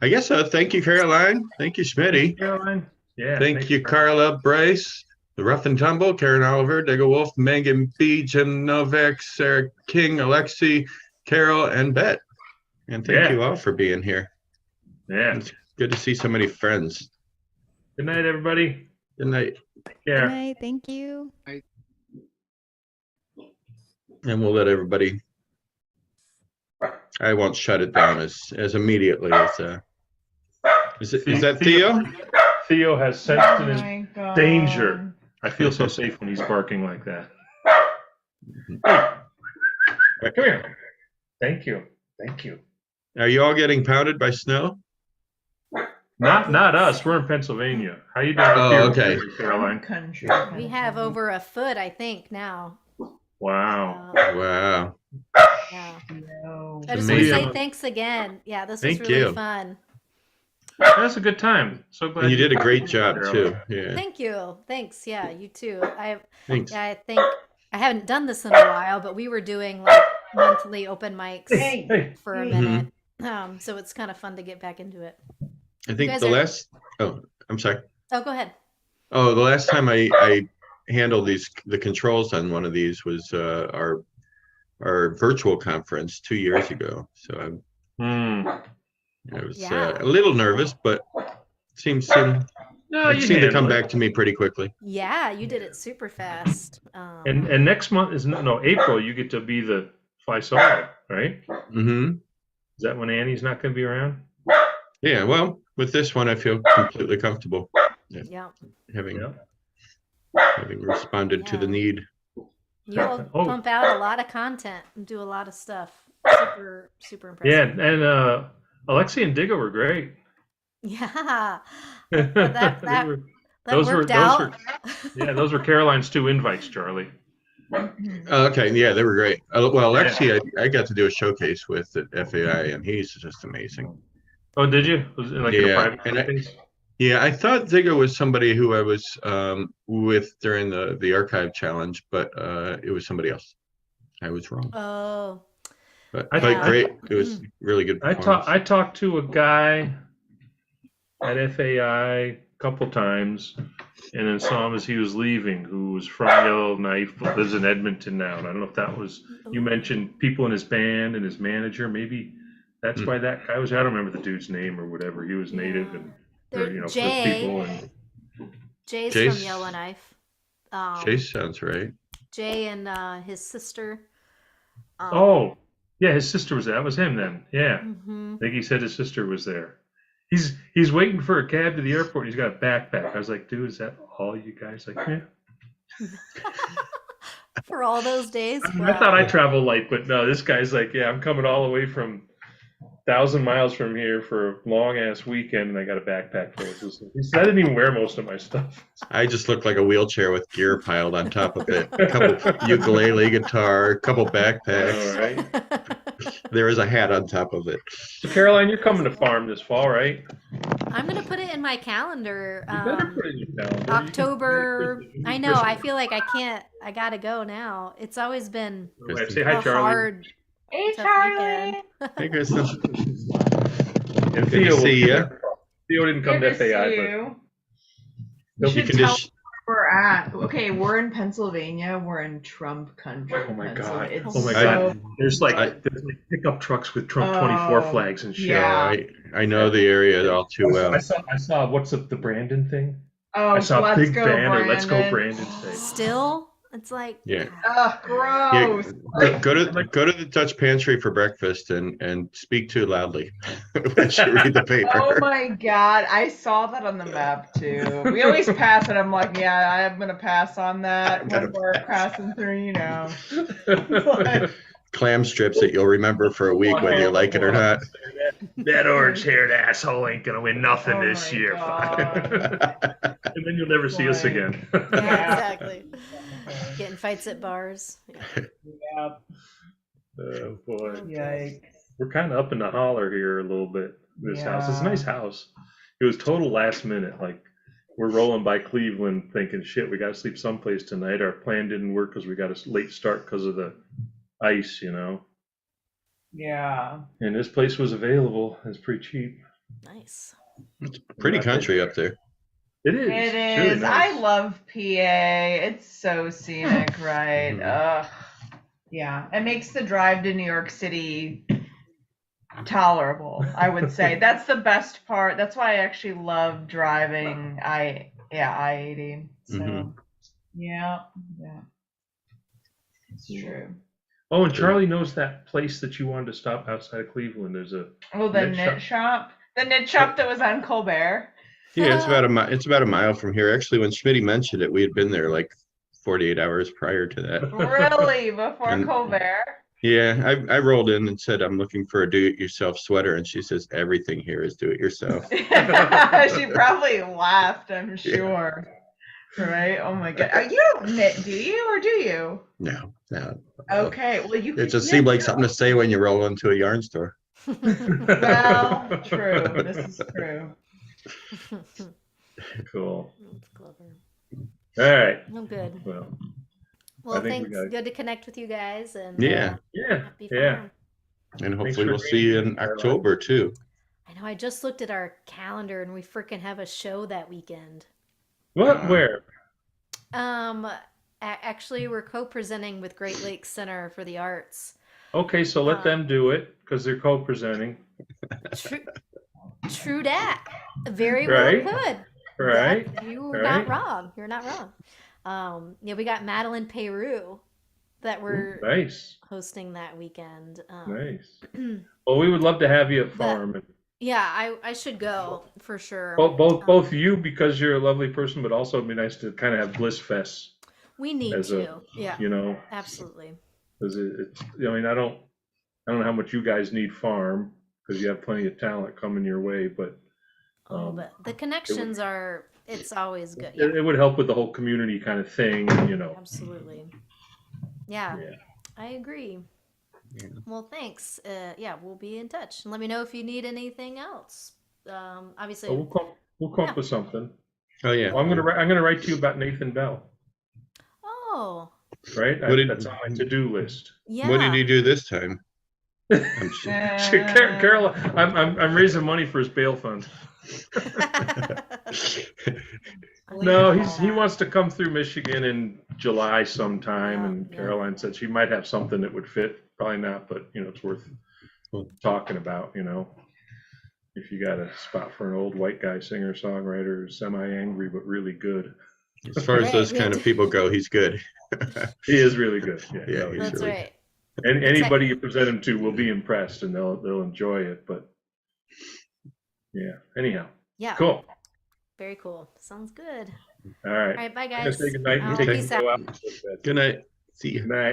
Speaker 2: I guess so. Thank you, Caroline. Thank you, Smitty.
Speaker 1: Caroline. Yeah.
Speaker 2: Thank you, Carla, Bryce, the Rough Tumble, Karyn Oliver, Digawolf, Megan B, Jim Novak, Sarah King, Aleksi, Carol, and Bett. And thank you all for being here.
Speaker 1: Yeah.
Speaker 2: It's good to see so many friends.
Speaker 1: Good night, everybody.
Speaker 2: Good night.
Speaker 1: Take care.
Speaker 14: Good night. Thank you.
Speaker 2: And we'll let everybody. I won't shut it down as immediately as. Is that Theo?
Speaker 1: Theo has sensed in his danger. I feel so safe when he's barking like that. Come here. Thank you. Thank you.
Speaker 2: Are you all getting pounded by snow?
Speaker 1: Not us. We're in Pennsylvania. How you doing?
Speaker 2: Okay.
Speaker 1: Caroline.
Speaker 3: We have over a foot, I think, now.
Speaker 2: Wow. Wow.
Speaker 3: Yeah. I just want to say thanks again. Yeah, this was really fun.
Speaker 1: That's a good time. So glad
Speaker 2: and you did a great job too. Yeah.
Speaker 3: Thank you. Thanks. Yeah, you too.
Speaker 2: Thanks.
Speaker 3: I think I haven't done this in a while, but we were doing like monthly open mics for a minute. So it's kind of fun to get back into it.
Speaker 2: I think I'm sorry.
Speaker 3: Oh, go ahead.
Speaker 2: Oh, the last time I handled the controls on one of these was our virtual conference 2 years ago. So I was a little nervous, but it seemed to come back to me pretty quickly.
Speaker 3: Yeah, you did it super fast.
Speaker 1: And next month is April. You get to be the fly solo, right?
Speaker 2: Mm-hmm.
Speaker 1: Is that when Annie's not going to be around?
Speaker 2: Yeah. Well, with this one, I feel completely comfortable.
Speaker 3: Yeah.
Speaker 2: Having responded to the need.
Speaker 3: You'll pump out a lot of content and do a lot of stuff. Super, super impressive.
Speaker 1: Yeah, and Aleksi and Digga were great.
Speaker 3: Yeah. That worked out.
Speaker 1: Those were Caroline's 2 invites, Charlie.
Speaker 2: Okay, yeah, they were great. Well, Aleksi, I got to do a showcase with at FAI, and he's just amazing.
Speaker 1: Oh, did you? Was it like in a
Speaker 2: Yeah,
Speaker 1: private place?
Speaker 2: yeah, I thought Ziggo was somebody who I was with during the archive challenge, but it was somebody else. I was wrong.
Speaker 3: Oh.
Speaker 2: But
Speaker 3: Yeah.
Speaker 2: great. It was really good performance.
Speaker 1: I talked to a guy at FAI a couple times, and then saw him as he was leaving, who was from Yellowknife, but lives in Edmonton now. And I don't know if that was, you mentioned people in his band and his manager. Maybe that's why that guy was. I don't remember the dude's name or whatever. He was native and
Speaker 3: Jay.
Speaker 1: people and
Speaker 3: Jay's
Speaker 2: Jace-
Speaker 3: from Yellowknife.
Speaker 2: Chase sounds right.
Speaker 3: Jay and his sister.
Speaker 1: oh, yeah, his sister was there. That was him then. Yeah,
Speaker 3: Mhm.
Speaker 1: I think he said his sister was there. He's waiting for a cab to the airport. He's got a backpack. I was like, dude, is that all you guys? Like, yeah.
Speaker 3: For all those days.
Speaker 1: I thought I traveled light, but no, this guy's like, yeah, I'm coming all the way from 1,000 miles from here for a long ass weekend, and I got a backpack full of this. He said I didn't even wear most of my stuff.
Speaker 2: I just look like a wheelchair with gear piled on top of it. A couple ukulele, guitar, a couple backpacks.
Speaker 1: All right.
Speaker 2: There is a hat on top of it.
Speaker 1: So Caroline, you're coming to farm this fall, right?
Speaker 3: I'm gonna put it in my calendar.
Speaker 1: You better put it in your calendar.
Speaker 3: October. I know. I feel like I can't. I gotta go now. It's always been
Speaker 1: Say hi,
Speaker 3: a
Speaker 1: Charlie.
Speaker 3: hard.
Speaker 4: Hey,
Speaker 3: tough
Speaker 4: Charlie.
Speaker 3: weekend.
Speaker 2: Hey, Kristen.
Speaker 1: And
Speaker 2: Good to see ya.
Speaker 1: Theo didn't come
Speaker 4: Good
Speaker 1: to
Speaker 4: to
Speaker 1: FAI,
Speaker 4: see
Speaker 1: but
Speaker 4: you.
Speaker 1: Nope,
Speaker 4: You
Speaker 1: you
Speaker 4: should
Speaker 1: can
Speaker 4: tell
Speaker 1: just-
Speaker 4: where we're at. Okay, we're in Pennsylvania. We're in Trump country.
Speaker 1: Oh my god!
Speaker 4: It's
Speaker 1: Oh my
Speaker 4: so-
Speaker 1: god! There's like pickup trucks with Trump 24
Speaker 4: Oh,
Speaker 1: flags and shit.
Speaker 4: yeah.
Speaker 2: I know the area all too well.
Speaker 1: I saw what's up the Brandon thing.
Speaker 4: Oh,
Speaker 1: I saw a
Speaker 4: let's
Speaker 1: big
Speaker 4: go,
Speaker 1: banner. Let's go,
Speaker 4: Brandon.
Speaker 1: Brandon State.
Speaker 3: Still, it's like.
Speaker 2: Yeah.
Speaker 4: Ugh, gross.
Speaker 2: Yeah, go to the Dutch pantry for breakfast and speak too loudly when you read the paper.
Speaker 4: Oh my god, I saw that on the map too. We always pass it. I'm like, yeah, I'm gonna pass on that when we're passing through, you know.
Speaker 2: Clam strips that you'll remember for a week whether you like it or not.
Speaker 1: That orange-haired asshole ain't gonna win nothing this year. And then you'll never see us again.
Speaker 3: Yeah, exactly. Getting fights at bars.
Speaker 4: Yeah.
Speaker 1: Oh boy.
Speaker 4: Yikes.
Speaker 1: We're kind of up in the holler here a little bit. This house. It's a
Speaker 4: Yeah.
Speaker 1: nice house. It was total last minute. Like we're rolling by Cleveland thinking, shit, we got to sleep someplace tonight. Our plan didn't work because we got a late start because of the ice, you know.
Speaker 4: Yeah.
Speaker 1: And this place was available. It's pretty cheap.
Speaker 3: Nice.
Speaker 2: Pretty country up there.
Speaker 1: It is.
Speaker 4: It
Speaker 1: It's really
Speaker 4: is.
Speaker 1: nice.
Speaker 4: I love PA. It's so scenic, right? Ugh. Yeah. It makes the drive to New York City tolerable, I would say. That's the best part. That's why I actually love driving I-80. So
Speaker 2: Mhm.
Speaker 4: yeah. It's true.
Speaker 1: Oh, and Charlie knows that place that you wanted to stop outside of Cleveland. There's a
Speaker 4: Oh, the knit shop. The knit shop that was on Colbert.
Speaker 2: Yeah, it's about a mile from here. Actually, when Schmitty mentioned it, we had been there like 48 hours prior to that.
Speaker 4: Really? Before
Speaker 2: And-
Speaker 4: Colbert?
Speaker 2: Yeah, I rolled in and said I'm looking for a do-it-yourself sweater, and she says everything here is do-it-yourself.
Speaker 4: She probably laughed, I'm sure. Right? Oh my god. You don't knit, do you? Or do you?
Speaker 2: No.
Speaker 4: Okay. Well, you
Speaker 2: It
Speaker 4: could
Speaker 2: just
Speaker 4: knit
Speaker 2: seemed like
Speaker 4: your
Speaker 2: something to say when you roll into a yarn store.
Speaker 4: Well, true. This is true.
Speaker 1: Cool.
Speaker 3: That's clever.
Speaker 1: All right.
Speaker 3: Oh, good.
Speaker 1: Well,
Speaker 3: Well,
Speaker 1: I think we
Speaker 3: thanks.
Speaker 1: got it.
Speaker 3: Good to connect with you guys. And
Speaker 2: Yeah.
Speaker 3: happy
Speaker 1: Yeah.
Speaker 3: farm.
Speaker 2: And
Speaker 1: Thanks
Speaker 2: hopefully
Speaker 1: for
Speaker 2: we'll see you in October too.
Speaker 3: I know. I just looked at our calendar, and we freaking have a show that weekend.
Speaker 1: What? Where?
Speaker 3: Actually, we're co-presenting with Great Lakes Center for the Arts.
Speaker 1: Okay, so let them do it because they're co-presenting.
Speaker 3: True that. Very
Speaker 1: Right.
Speaker 3: well put.
Speaker 1: Right.
Speaker 3: That- you were
Speaker 1: Right.
Speaker 3: not wrong. You're not wrong. Yeah, we got Madeline Peru that we're
Speaker 1: Nice.
Speaker 3: hosting that weekend.
Speaker 1: Nice. Well, we would love to have you at farm. And
Speaker 3: Yeah, I should go for sure.
Speaker 1: both you because you're a lovely person, but also it'd be nice to kind of have Blissfest.
Speaker 3: We need
Speaker 1: as
Speaker 3: to. Yeah.
Speaker 1: You know.
Speaker 3: Absolutely.
Speaker 1: Because it's. I mean, I don't know how much you guys need farm because you have plenty of talent coming your way, but.
Speaker 3: But the connections are. It's always good.
Speaker 1: It would help with the whole community kind of thing, you know.
Speaker 3: Absolutely. Yeah. I agree. Well, thanks. Yeah, we'll be in touch. And let me know if you need anything else. Obviously.
Speaker 1: Oh, we'll come up with something.
Speaker 2: Oh yeah.
Speaker 1: Well, I'm gonna write to you about Nathan Bell.
Speaker 3: Oh.
Speaker 1: Right. That's on my to-do list.
Speaker 3: Yeah.
Speaker 2: What did he do this time?
Speaker 1: Carol, I'm raising money for his bail fund. No, he wants to come through Michigan in July sometime, and Caroline said she might have something that would fit. Probably not, but it's worth talking about. If you got a spot for an old white guy singer songwriter, semi-angry but really good.
Speaker 2: As far as those kind of people go, he's good.
Speaker 1: He is really good. Yeah,
Speaker 2: he's
Speaker 3: That's
Speaker 2: really
Speaker 3: right.
Speaker 1: And anybody you present him to will be impressed, and they'll enjoy it. But yeah, anyhow.
Speaker 3: Yeah.
Speaker 1: Cool.
Speaker 3: Very cool. Sounds good.
Speaker 1: All right.
Speaker 3: All right. Bye,
Speaker 1: I'm gonna
Speaker 3: guys.
Speaker 1: say good night and take
Speaker 3: Peace out.
Speaker 1: go out.
Speaker 2: Good night. See you.
Speaker 1: Good night.